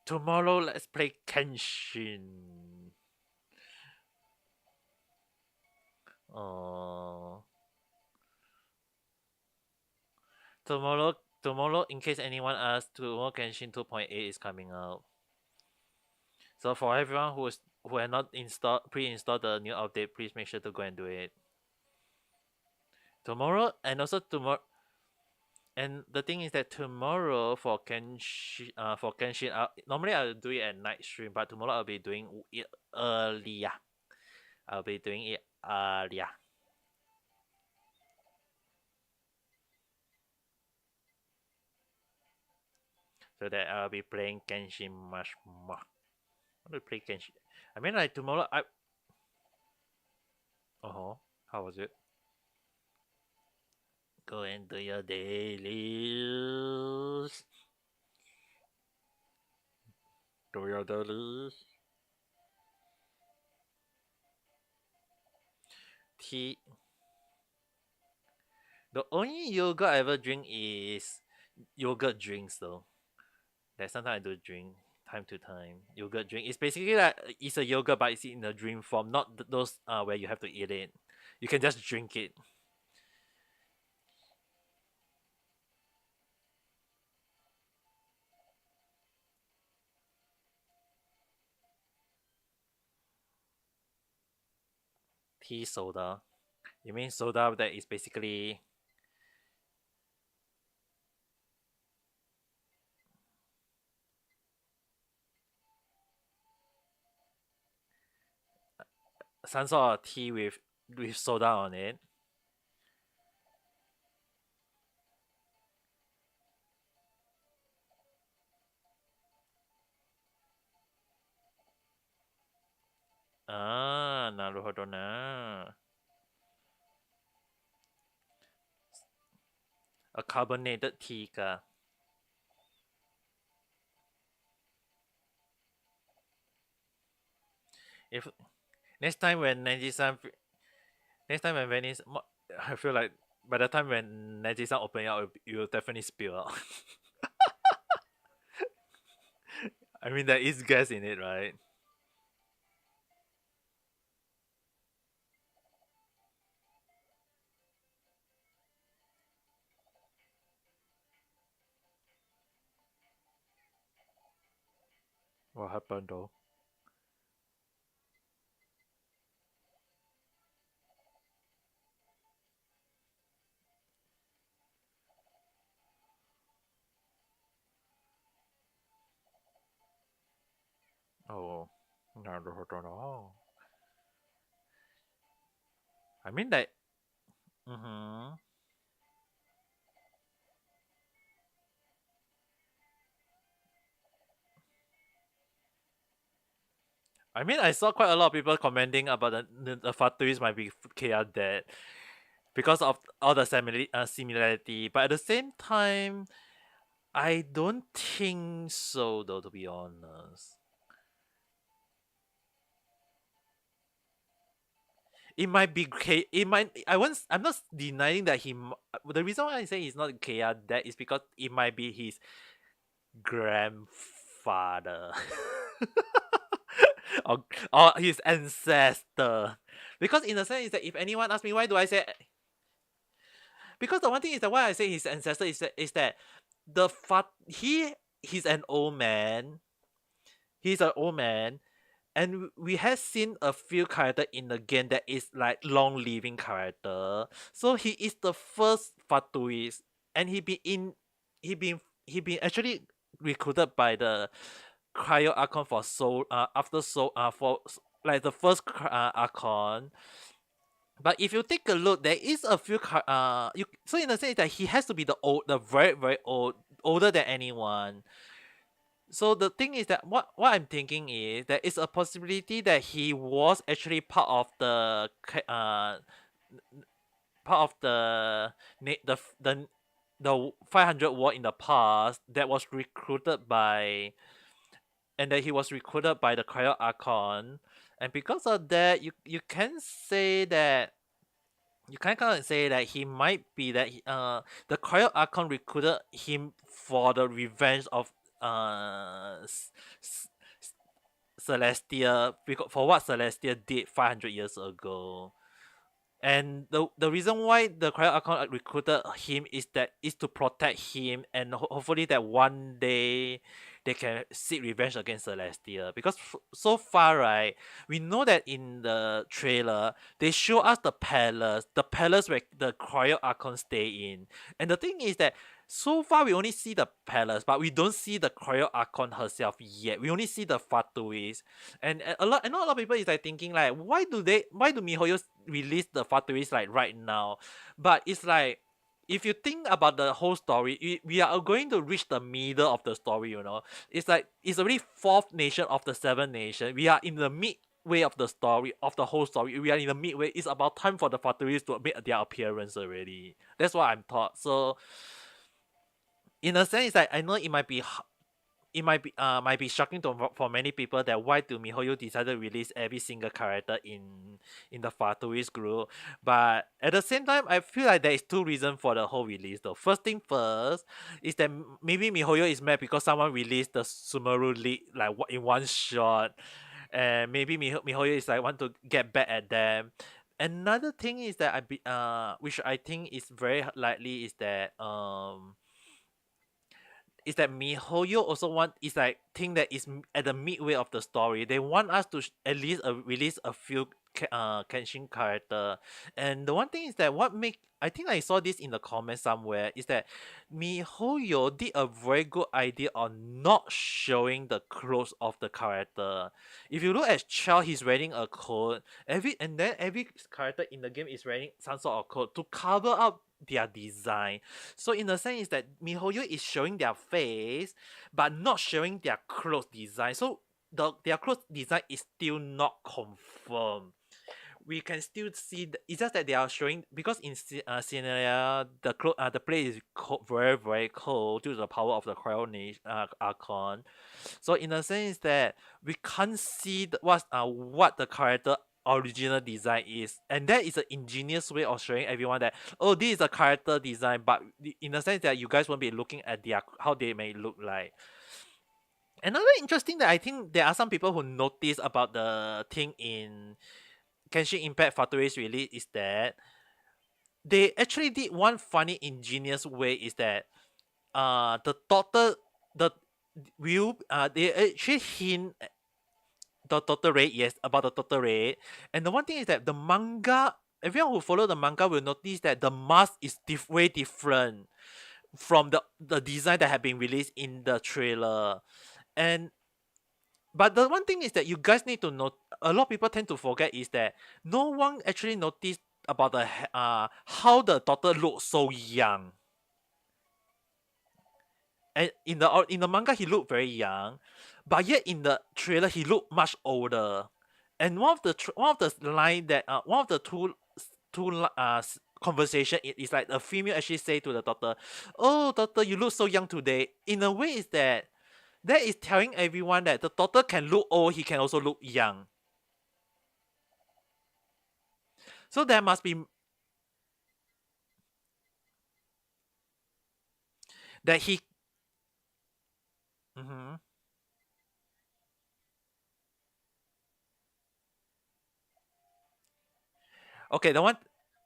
Tomorrow, let's play Kenshin. Oh, tomorrow, in case anyone asks, tomorrow Kenshin 2.8 is coming out. So for everyone who had not pre-installed the new update, please make sure to go and do it tomorrow. And also tomorrow, and the thing is that tomorrow for Kenshin, normally I'll do it at night stream, but tomorrow I'll be doing it earlier. I'll be doing it earlier. So that I'll be playing Kenshin much more. I want to play Kenshin. I mean, like tomorrow, how was it? Go and do your dailies. Do your dailies. Tea. The only yogurt I ever drink is yogurt drinks though. That sometimes I do drink time to time. Yogurt drink. It's basically like it's a yogurt but it's in a drink form, not those where you have to eat it. You can just drink it. Tea soda. You mean soda that is basically some sort of tea with soda on it? Ah, naruhodo na. A carbonated tea ka. If next time when next time when Venice, I feel like by the time when Naji-san open it up, you will definitely spill out. I mean, there is gas in it, right? What happened though? Oh, naruhodo no. I mean that. Mm-hmm. I mean, I saw quite a lot of people commenting about the factories might be KR dead because of all the similarity. But at the same time, I don't think so, though. To be honest, it might be K. It might. I once. I'm not denying that the reason why I say he's not KR dead is because it might be his grandfather. or, or his ancestor. Because in the sense is that if anyone asks me why do I say, because the one thing is that why I say his ancestor is that he's an old man. He's an old man, and we have seen a few character in the game that is like long living character. So he is the first Fatuist, and he been actually recruited by the Cryo Archon for after for like the first Archon. But if you take a look, there is a few you so in the sense that he has to be the very very older than anyone. So the thing is that what I'm thinking is there is a possibility that he was actually part of the 500 war in the past that was recruited by and that he was recruited by the Cryo Archon, and because of that, you can say that you can kind of say that he might be that the Cryo Archon recruited him for the revenge of uh S- S- Celestia for what Celestia did 500 years ago. And the reason why the Cryo Archon recruited him is to protect him, and hopefully that one day they can seek revenge against Celestia. Because so far, right, we know that in the trailer they show us the palace where the Cryo Archon stay in. And the thing is that so far we only see the palace, but we don't see the Cryo Archon herself yet. We only see the Fatuist. And I know a lot of people is like thinking like why do MiHoYo release the Fatuist like right now? But it's like if you think about the whole story, we are going to reach the middle of the story, you know. It's like it's already fourth nation of the seven nation. We are in the midway of the story of the whole story. We are in the midway. It's about time for the Fatuist to make their appearance already. That's what I'm taught. So in a sense, it's like I know might be shocking for many people that why do MiHoYo decided to release every single character in the Fatuist group. But at the same time, I feel like there is two reasons for the whole release though. First thing first is that maybe MiHoYo is mad because someone released the Sumeru League like in one shot, and maybe MiHoYo is like want to get back at them. Another thing is that which I think is very likely is that MiHoYo also want is like think that is at the midway of the story. They want us to at least release a few Kenshin character, and the one thing is that what make I think I saw this in the comments somewhere is that MiHoYo did a very good idea on not showing the clothes of the character. If you look at Chell, he's wearing a coat. Every character in the game is wearing some sort of coat to cover up their design. So in a sense is that MiHoYo is showing their face, but not showing their clothes design. So their clothes design is still not confirmed. We can still see it's just that they are showing because in Scenario the place is very very cold due to the power of the Cryonation Archon. So in a sense that we can't see what the character original design is, and that is an ingenious way of showing everyone that oh this is a character design, but in the sense that you guys won't be looking at their how they may look like. Another interesting that I think there are some people who notice about the thing in Genshin Impact Factory's release is that they actually did one funny ingenious way is that the daughter the will they actually hint the total rate, yes, about the total rate. And the one thing is that the manga, everyone who follow the manga will notice that the mask is way different from the design that had been released in the trailer. And but the one thing is that you guys need to know. A lot of people tend to forget is that no one actually noticed about how the daughter looks so young. And in the manga he looked very young, but yet in the trailer he looked much older. And one of the line that one of the conversation is like a female actually say to the daughter, "Oh, daughter, you look so young today." In a way, is that is telling everyone that the daughter can look old, he can also look young. So there must be that he. Mhm. Okay, the one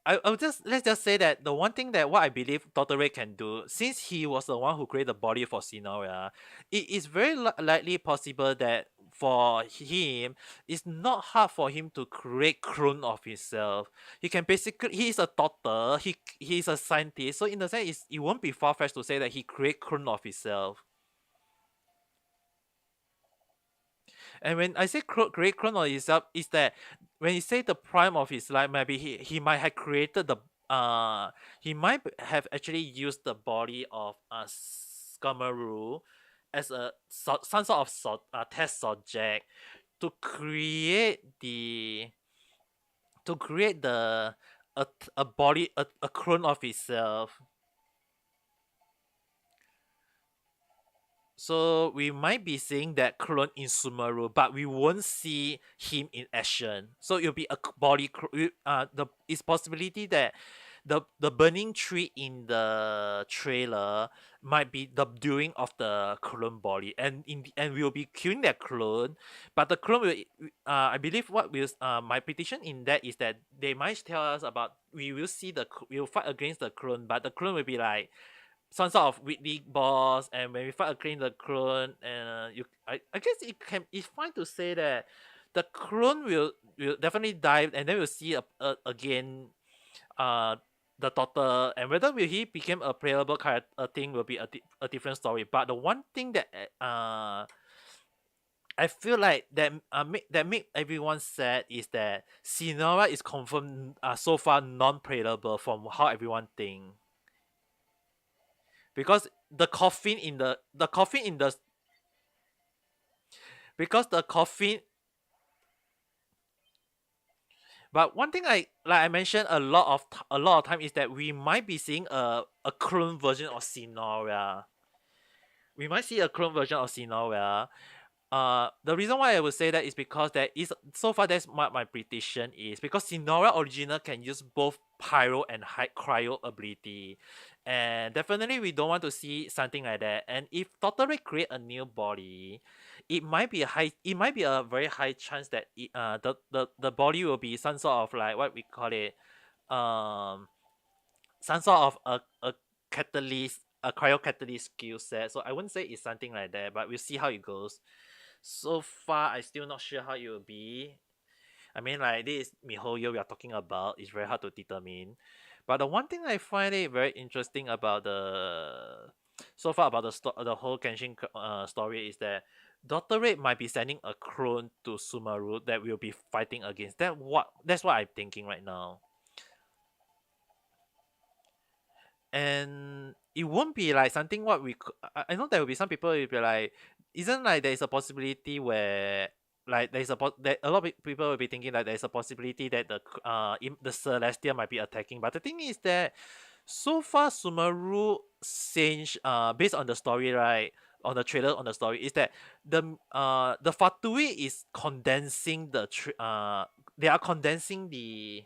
I'll just let's just say that the one thing that what I believe Dr. Ray can do, since he was the one who created the body for Sinoria, it is very likely possible that for him, it's not hard for him to create clone of himself. He can basically he is a doctor, he is a scientist, so in the sense it won't be far fetched to say that he create clone of himself. And when I say create clone of himself, is that when you say the prime of his life, maybe he might have created the he might have actually used the body of Skamaru as a some sort of test subject to create the a body a clone of himself. So we might be seeing that clone in Sumeru, but we won't see him in action. So it'll be a the it's possibility that the burning tree in the trailer might be the doing of the clone body, and in the end we'll be killing that clone. But the clone will I believe what will my prediction in that is that they might tell us about we will see we'll fight against the clone, but the clone will be like some sort of weekly boss, and when we fight against the clone, and I guess it's fine to say that the clone will definitely die, and then we'll see again uh the daughter, and whether will he become a playable character thing will be a different story. But the one thing that I feel like that make everyone sad is that Sinora is confirmed so far non-playable from how everyone think, because the coffin in the because the coffin. But one thing I mentioned a lot of time is that we might be seeing a clone version of Sinoria. We might see a clone version of Sinoria. The reason why I would say that is because that is so far that's what my prediction is, because Sinora original can use both pyro and high cryo ability, and definitely we don't want to see something like that. And if Totally create a new body, it might be a very high chance that the body will be some sort of like what we call it, um some sort of a catalyst, a cryo catalyst skill set. So I wouldn't say it's something like that, but we'll see how it goes. So far I still not sure how it will be. I mean, like, this is MiHoYo we are talking about. It's very hard to determine. But the one thing I find it very interesting about so far about the whole Genshin story is that Dr. Red might be sending a clone to Sumaru that will be fighting against. That's what I'm thinking right now. And it won't be like something what I know there will be some people will be like, isn't like there is a possibility where like that a lot of people will be thinking that there's a possibility that the Celestial might be attacking. But the thing is that so far Sumeru Sage based on the story, right, on the trailer, on the story, is that the Fatui is condensing they are condensing the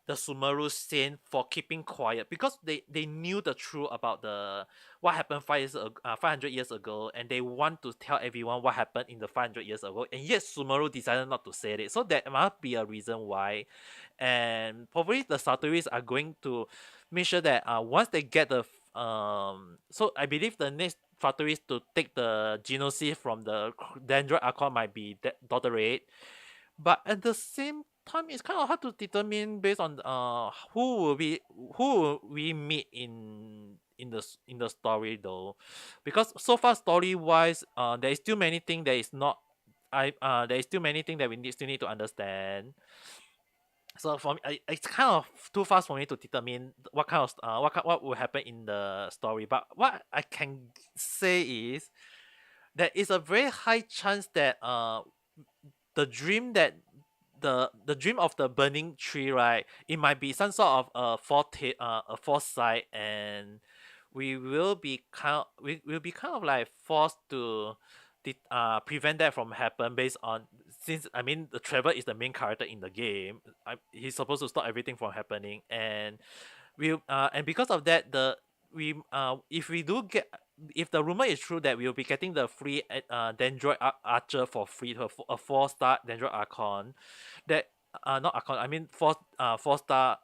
Sumeru Saint for keeping quiet, because they knew the truth about the what happened 500 years ago, and they want to tell everyone what happened in the 500 years ago, and yet Sumeru decided not to say it. So that must be a reason why, and probably the Satoris are going to make sure that once they get so I believe the next Satoris to take the genocide from the Dendroid Archon might be Dr. Red. But at the same time, it's kind of hard to determine based on who will we meet in the story though, because so far story wise, there is still many things that is not there is still many things that still need to understand. So for me, it's kind of too fast for me to determine what kind of what will happen in the story. But what I can say is there is a very high chance that the dream that the dream of the burning tree, right, it might be some sort of a foresight, and we will be kind of like forced to prevent that from happen, based on, since I mean the Trevor is the main character in the game. He's supposed to stop everything from happening, and and because of that, if we do get, if the rumor is true that we'll be getting the free Dendroid Archer for free, a 4-star Dendroid Archon, that not account. I mean four star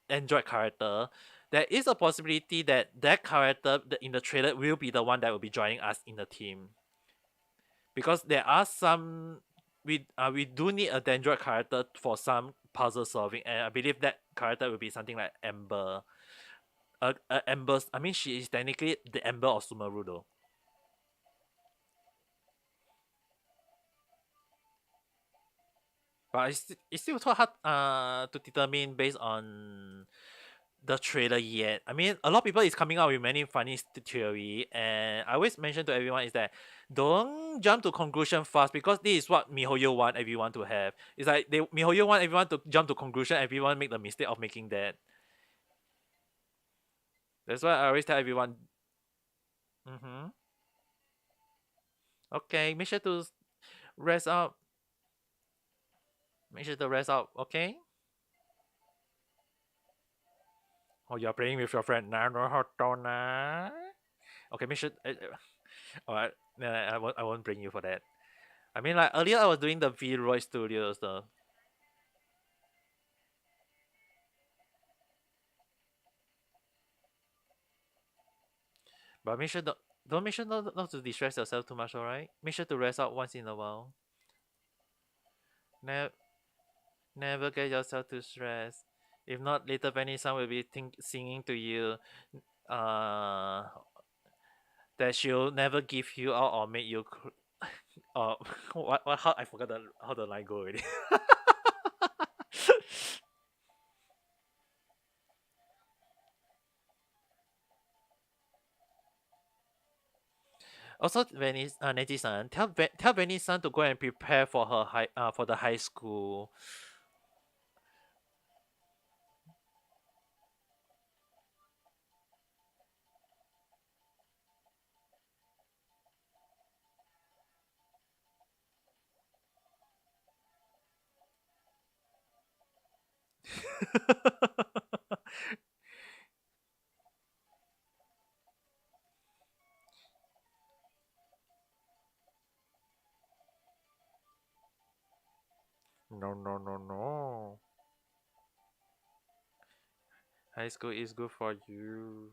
Android character. There is a possibility that that character in the trailer will be the one that will be joining us in the team, because there are some we do need a Android character for some puzzle solving, and I believe that character will be something like Amber. Amber. I mean, she is technically the Amber of Sumeru though. But it's still too hard to determine based on the trailer yet. I mean, a lot of people is coming out with many funny theory, and I always mention to everyone is that don't jump to conclusion fast, because this is what MiHoYo want everyone to have. It's like MiHoYo want everyone to jump to conclusion. Everyone make the mistake of making that. That's why I always tell everyone. Mm-hmm. Okay, make sure to rest up. Make sure to rest up. Okay. Oh, you're playing with your friend Naruto na. Okay, make sure. Alright, I won't bring you for that. I mean, like earlier, I was doing the vroid Studios though, but make sure don't make sure not to distress yourself too much. Alright, make sure to rest out once in a while. Never never get yourself too stressed. If not, later Vanessa will be singing to you, uh, that she'll never give you out or make you. What how I forgot how the line go already. Also, Venice, Neji-san, tell Venice-san to go and prepare for her for the high school. No, no, no, no. High school is good for you.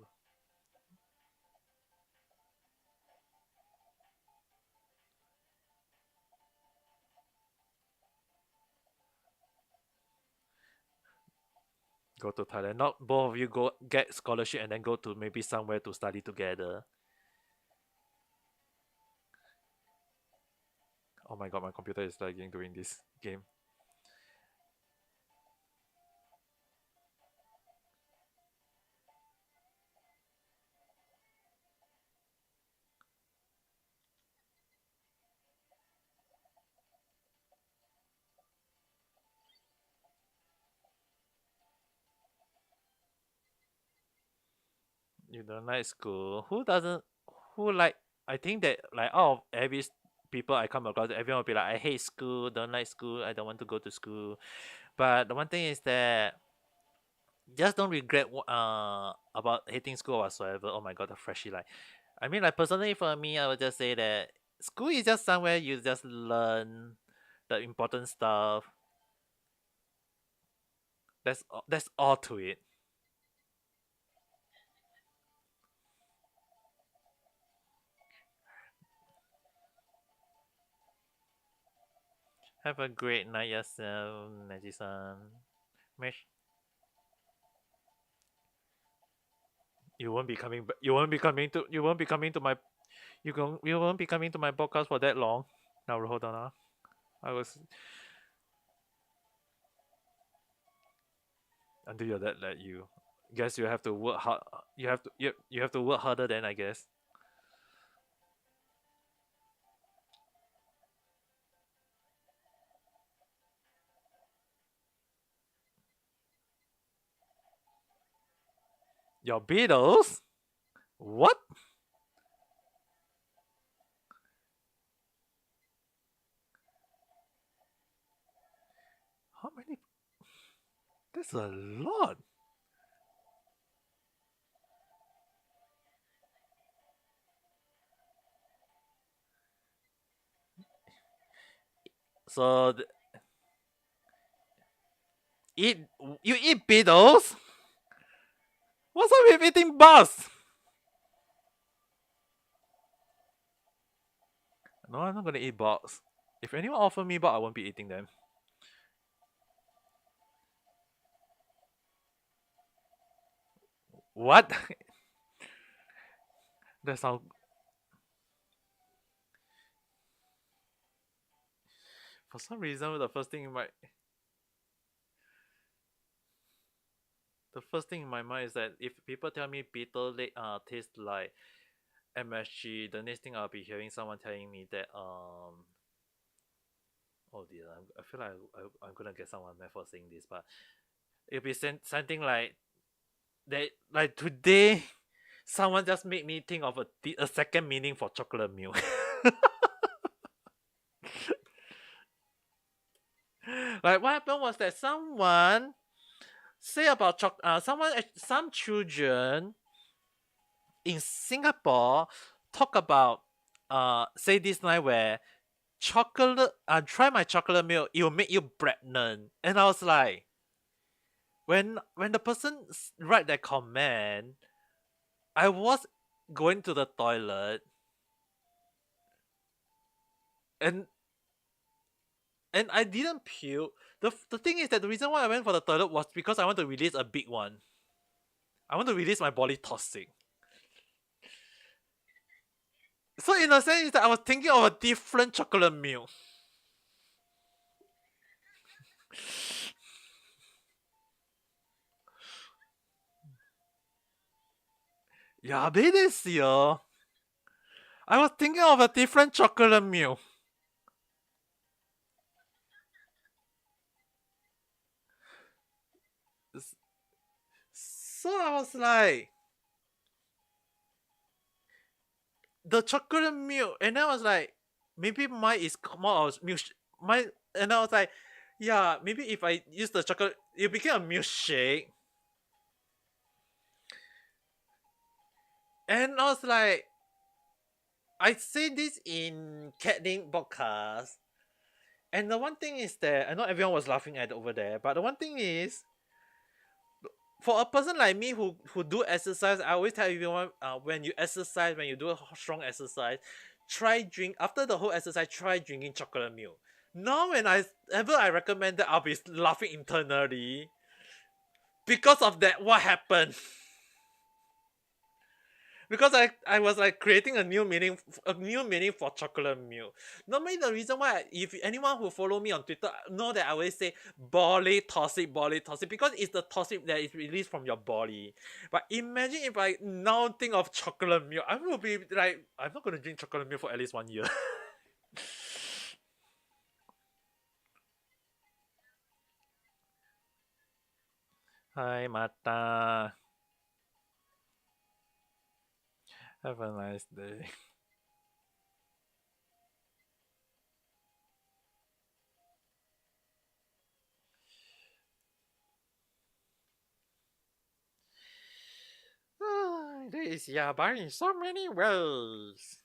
Go to Thailand. Not both of you go get scholarship and then go to maybe somewhere to study together. Oh my god, my computer is lagging during this game. You don't like school. Who doesn't? Who like? I think that like out of people I come across, everyone will be like, I hate school, don't like school, I don't want to go to school. But the one thing is that just don't regret about hating school whatsoever. Oh my god, the freshie like. I mean, like personally for me, I would just say that school is just somewhere you just learn the important stuff. That's all to it. Have a great night yourself, Neji-san. Make you won't be coming. You won't be coming to. You won't be coming to my. You won't be coming to my podcast for that long. Now hold on. I was until your dad let you. Guess you have to work hard. You have to work harder then, I guess. Your Beatles? What? How many? That's a lot. So Eat you eat beetles? What's up with eating bugs? No, I'm not gonna eat bugs. If anyone offer me bug, I won't be eating them. What? That sound. For some reason, the first thing in my mind is that if people tell me beetle taste like MSG, the next thing I'll be hearing someone telling me that oh dear, I feel like I'm gonna get someone mad for saying this, but it'll be something like that. Like today, someone just made me think of a second meaning for chocolate milk. Like what happened was that someone say about some children in Singapore talk about say this line where chocolate try my chocolate milk, it will make you pregnant. And I was like, when the person write that comment, I was going to the toilet, and I didn't puke. The thing is that the reason why I went for the toilet was because I want to release a big one. I want to release my body toxic. So in a sense, that I was thinking of a different chocolate milk. Yeah, this year, I was thinking of a different chocolate milk. So I was like, the chocolate milk, and I was like, maybe mine is more of milk. Mine, and I was like, yeah, maybe if I use the chocolate, it became a milkshake. And I was like, I say this in Catlin podcast, and the one thing is that I know everyone was laughing at over there, but the one thing is, for a person like me who do exercise, I always tell everyone, when you exercise, when you do a strong exercise, try drink after the whole exercise. Try drinking chocolate milk. Now, when I recommend that, I'll be laughing internally because of that. What happened? Because I was like creating a new meaning for chocolate milk. Normally the reason why, if anyone who follow me on Twitter know that I always say body toxic, because it's the toxic that is released from your body. But imagine if I now think of chocolate milk, I will be like, I'm not gonna drink chocolate milk for at least 1 year. Hi Mata, have a nice day. There is Yaba in so many ways.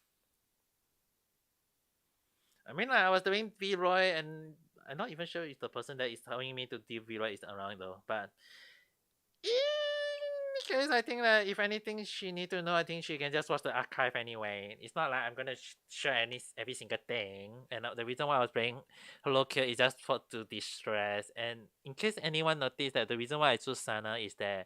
I mean, like, I was doing vroid, and I'm not even sure if the person that is telling me to do vroid is around though. But in case, I think that if anything she need to know, I think she can just watch the archive anyway. It's not like I'm gonna share every single thing. And the reason why I was playing Hello Kill is just for to distress. And in case anyone noticed that the reason why I choose Sana is that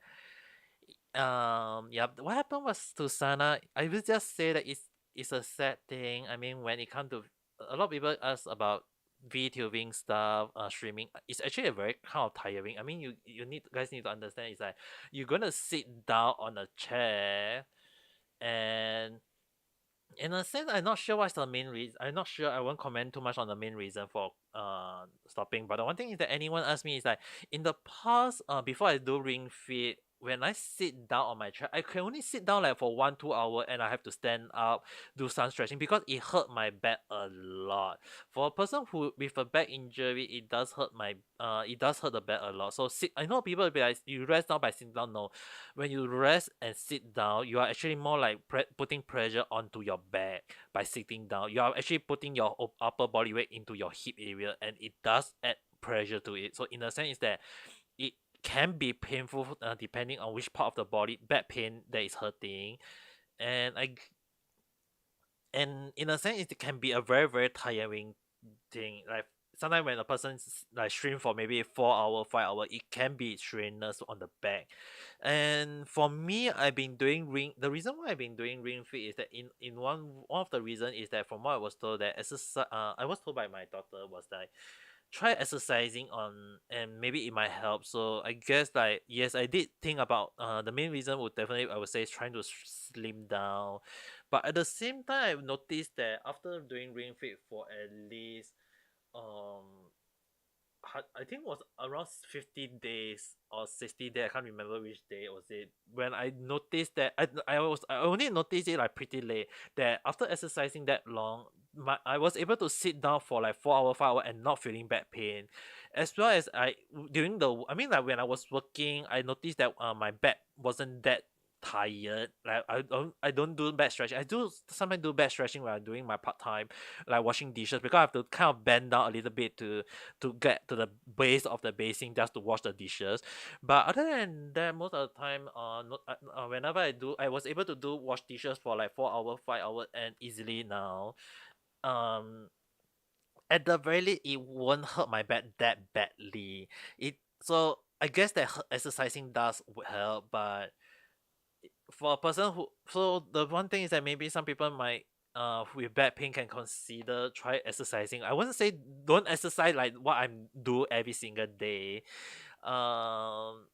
yeah, what happened was to Sana. I will just say that it's a sad thing. I mean, when it comes to a lot of people ask about VTubing stuff, streaming, it's actually a very kind of tiring. I mean, you guys need to understand. It's like you're gonna sit down on a chair, and in a sense, I'm not sure what's the main reason. I'm not sure. I won't comment too much on the main reason for stopping. But the one thing is that anyone asks me is like, in the past, before I do Ring Fit, when I sit down on my chair, I can only sit down like for 1 2 hour, and I have to stand up, do some stretching because it hurt my back a lot. For a person who with a back injury, it does hurt the back a lot. So I know people will be like, you rest down by sitting down. No, when you rest and sit down, you are actually more like putting pressure onto your back by sitting down. You are actually putting your upper body weight into your hip area, and it does add pressure to it. So in a sense, is that can be painful depending on which part of the body back pain that is hurting. And in a sense it can be a very very tiring thing. Like sometimes when a person's like stream for maybe 4 hour 5 hour, it can be strenuous on the back. And for me, I've been doing ring the reason why I've been doing ring fit is that in one of the reason is that from what I was told that exercise I was told by my doctor was that try exercising on and maybe it might help. So I guess like yes, I did think about the main reason would definitely I would say is trying to slim down. But at the same time I've noticed that after doing ring fit for at least um I think it was around 50 days or 60 days. I can't remember which day was it. When I noticed that I only noticed it like pretty late that after exercising that long, I was able to sit down for like 4 hour 5 hour and not feeling back pain, as well as during the I mean like when I was working, I noticed that my back wasn't that tired. Like I don't do back stretching. I do sometimes do back stretching when I'm doing my part time, like washing dishes, because I have to kind of bend down a little bit to get to the base of the basin just to wash the dishes. But other than that, most of the time, whenever I was able to do wash dishes for like 4 hour, 5 hour, and easily now. Um, at the very least, it won't hurt my back that badly. It so I guess that exercising does help, but for a person who so the one thing is that maybe some people might with back pain can consider try exercising. I wouldn't say don't exercise like what I'm do every single day. Um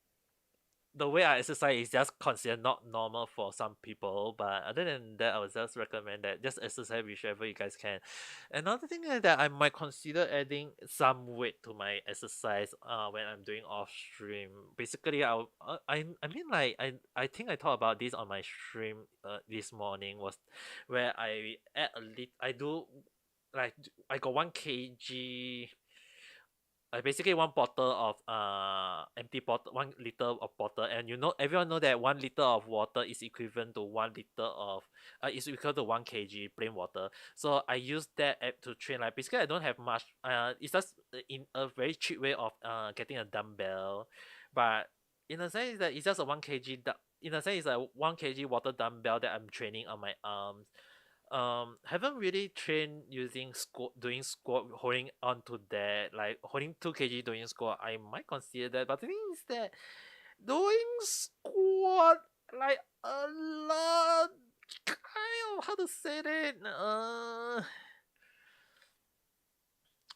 the way I exercise is just considered not normal for some people, but other than that, I would just recommend that just exercise whichever you guys can. Another thing is that I might consider adding some weight to my exercise when I'm doing off stream. Basically, I mean like I think I talked about this on my stream this morning was where I add a lit I do like I got 1 kg, basically one bottle of empty bottle 1 liter of bottle, and you know everyone know that 1 liter of water is equivalent to 1 liter of is equal to 1 kg plain water. So I use that app to train. Like basically I don't have much, it's just in a very cheap way of getting a dumbbell, but in a sense that it's just a 1 kg in a sense it's a 1 kg water dumbbell that I'm training on my arms. Haven't really trained using squat, doing squat, holding on to that, like holding 2 kg doing squat. I might consider that, but the thing is that doing squat like a lot, kind of how to say that.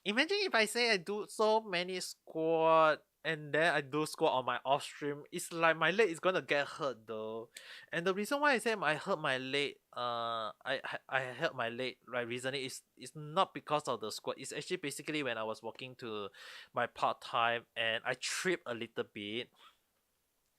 Imagine if I say I do so many squat and then I do squat on my off stream, it's like my leg is gonna get hurt though. And the reason why I say I hurt my leg, I hurt my leg right recently is not because of the squat. It's actually basically when I was walking to my part time and I tripped a little bit.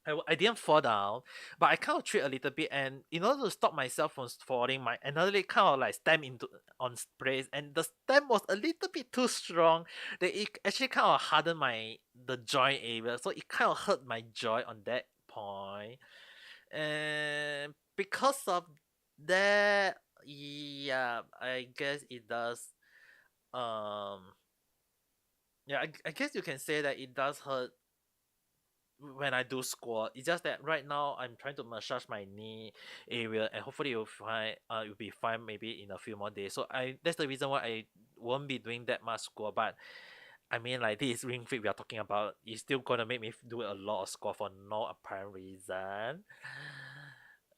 I didn't fall down, but I kind of tripped a little bit, and in order to stop myself from falling, my another leg kind of like stamped into on sprays, and the stamp was a little bit too strong that it actually kind of hardened the joint area, so it kind of hurt my joint on that point. And because of that, yeah, I guess it does. Yeah, I guess you can say that it does hurt when I do squat. It's just that right now I'm trying to massage my knee area, and hopefully it'll be fine maybe in a few more days. So I that's the reason why I won't be doing that much squat. But I mean like this ring fit we are talking about is still gonna make me do a lot of squat for no apparent reason.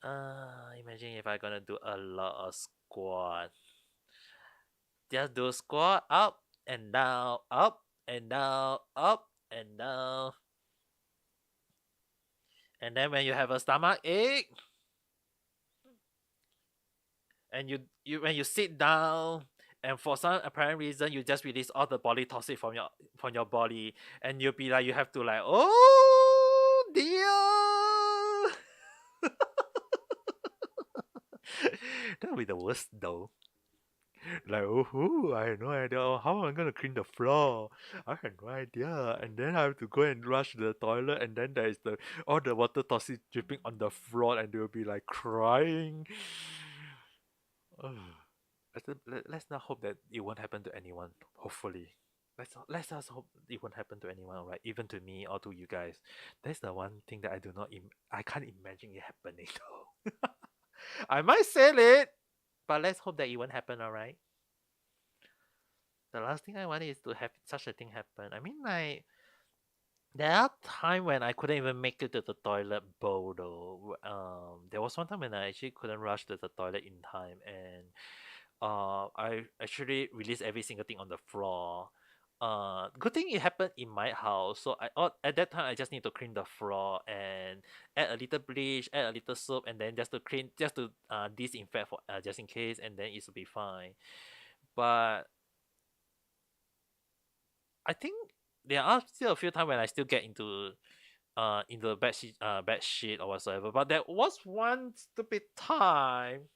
Imagine if I gonna do a lot of squat. Just do squat up and down, up and down. And then when you have a stomach ache and you when you sit down and for some apparent reason you just release all the body toxic from your body, and you'll be like you have to like, oh dear. That'll be the worst though. Like, oh, I have no idea. Oh, how am I gonna clean the floor? I have no idea. And then I have to go and rush the toilet, and then there is the all the water toxic dripping on the floor, and they'll be like crying. Ugh. Let's not hope that it won't happen to anyone. Hopefully. Let's just hope it won't happen to anyone, right? Even to me or to you guys. That's the one thing that I can't imagine it happening though. I might say it, but let's hope that it won't happen, alright? The last thing I want is to have such a thing happen. I mean, like, there are time when I couldn't even make it to the toilet bowl though. There was one time when I actually couldn't rush to the toilet in time, and I actually released every single thing on the floor. Good thing it happened in my house. So at that time I just need to clean the floor and add a little bleach, add a little soap, and then just to disinfect for just in case, and then it should be fine. But I think there are still a few times when I still get into the bed sheet or whatsoever. But there was one stupid time.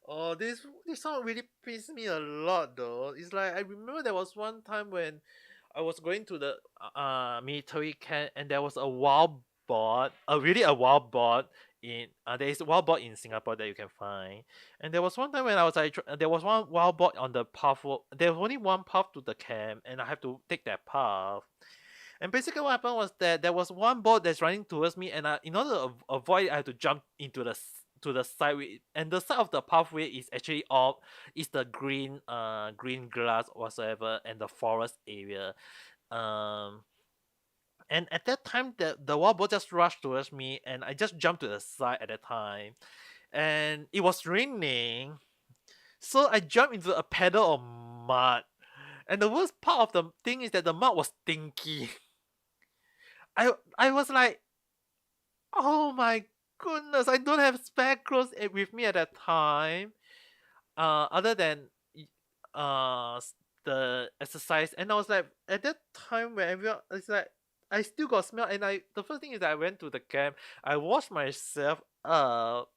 Oh, this song really pissed me a lot though. It's like I remember there was one time when I was going to the military camp, and there was a wild boar, a wild boar there is a wild boar in Singapore that you can find. And there was one time when I was like there was one wild boar on the path. There was only one path to the camp, and I have to take that path. And basically, what happened was that there was one boat that's running towards me, and in order to avoid it, I had to jump into to the side. And the side of the pathway is actually all is the green grass whatsoever and the forest area. Um, and at that time, the wild boat just rushed towards me, and I just jumped to the side at that time. And it was raining, so I jumped into a puddle of mud. And the worst part of the thing is that the mud was stinky. I was like, oh my goodness, I don't have spare clothes with me at that time. Other than the exercise, and I was like, at that time when everyone, it's like I still got smell, and the first thing is that I went to the camp, I washed myself up,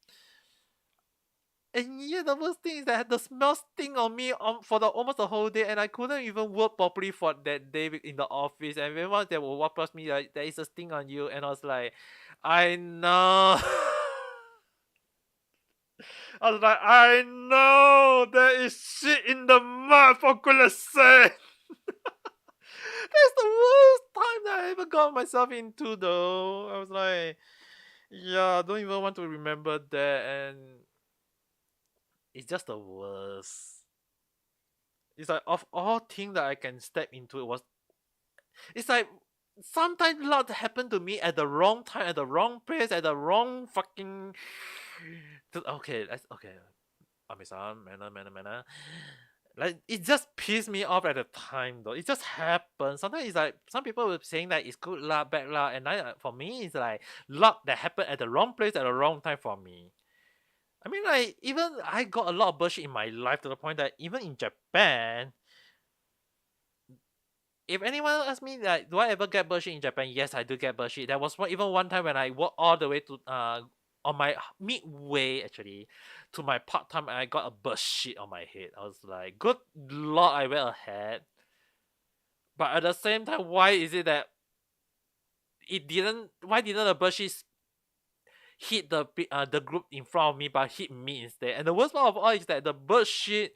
and yeah, the worst thing is that the smell sting on me for the almost the whole day, and I couldn't even work properly for that day in the office. And everyone that will walk past me, like, there is a sting on you, and I was like, I know. I was like, I know there is shit in the mud, for goodness sake. That's the worst time that I ever got myself into though. I was like, yeah, I don't even want to remember that, and it's just the worst. It's like of all things that I can step into, it's like sometimes a lot happened to me at the wrong time, at the wrong place, at the wrong fucking. Okay, that's okay. Amisan, manner. Like it just pissed me off at the time though. It just happened. Sometimes it's like some people were saying that it's good luck, bad luck, and for me it's like luck that happened at the wrong place at the wrong time for me. I mean, like even I got a lot of bullshit in my life to the point that even in Japan, if anyone asks me like, do I ever get bullshit in Japan? Yes, I do get bullshit. There was even one time when I walked all the way to on my midway actually to my part time, and I got a bird shit on my head. I was like, good lord, I went ahead. But at the same time, why is it that it didn't? Why didn't the bird shit hit the group in front of me, but hit me instead? And the worst part of all is that the bird shit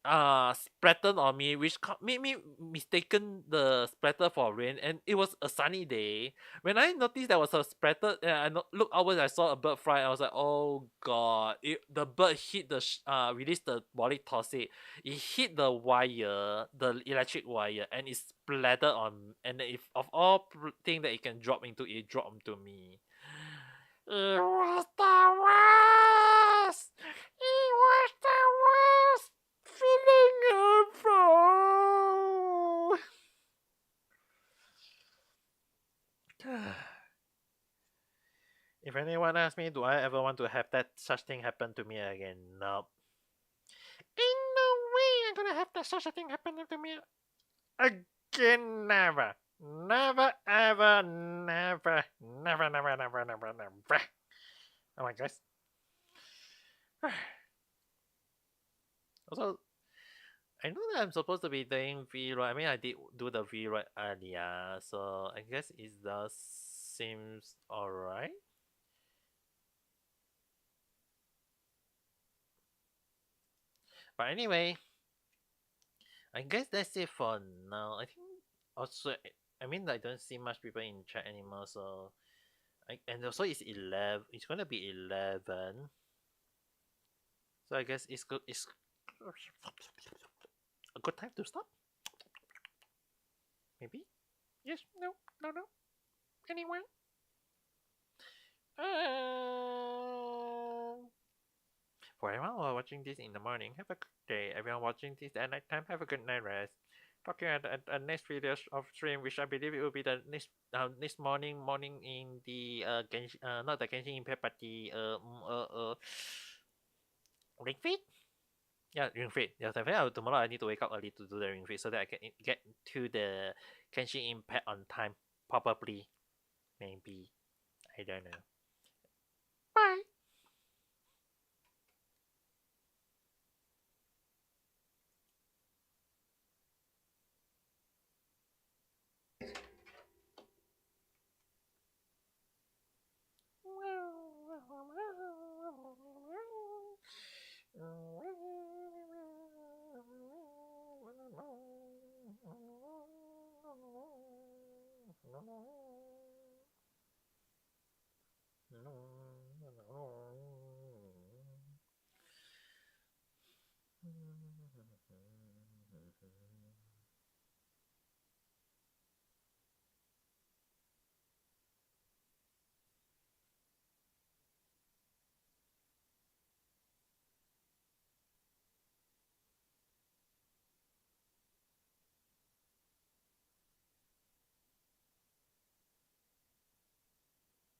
splattered on me, which made me mistaken the splatter for rain. And it was a sunny day. When I noticed there was a splatter, and looked outwards, I saw a bird fly. I was like, oh god! The bird hit released the body toxic. It hit the wire, the electric wire, and it splattered on. And if of all thing that it can drop into, it dropped into me. It was the worst. It was the worst feeling ever. If anyone asks me, do I ever want to have that such thing happen to me again? Nope. Ain't no way I'm gonna have that such a thing happen to me again. Never. Never, ever, never, never, never, never, never, never. Oh my gosh. Also, I know that I'm supposed to be doing vroid. I mean, I did do the vroid earlier, so I guess it does seems alright. But anyway, I guess that's it for now. I think also, I mean, I don't see much people in chat anymore, so and also it's 11. It's gonna be 11. So I guess it's good. It's a good time to stop. Maybe. Yes. No. No. No. Anyone? For everyone who are watching this in the morning, have a good day. Everyone watching this at night time, have a good night rest. Talking at next videos of stream, which I believe it will be the next morning in the not the Genshin Impact, but the Ring Fit. Yeah, Ring Fit. Yeah, definitely. Tomorrow I need to wake up early to do the Ring Fit so that I can get to the Genshin Impact on time. Probably, maybe. I don't know. Bye.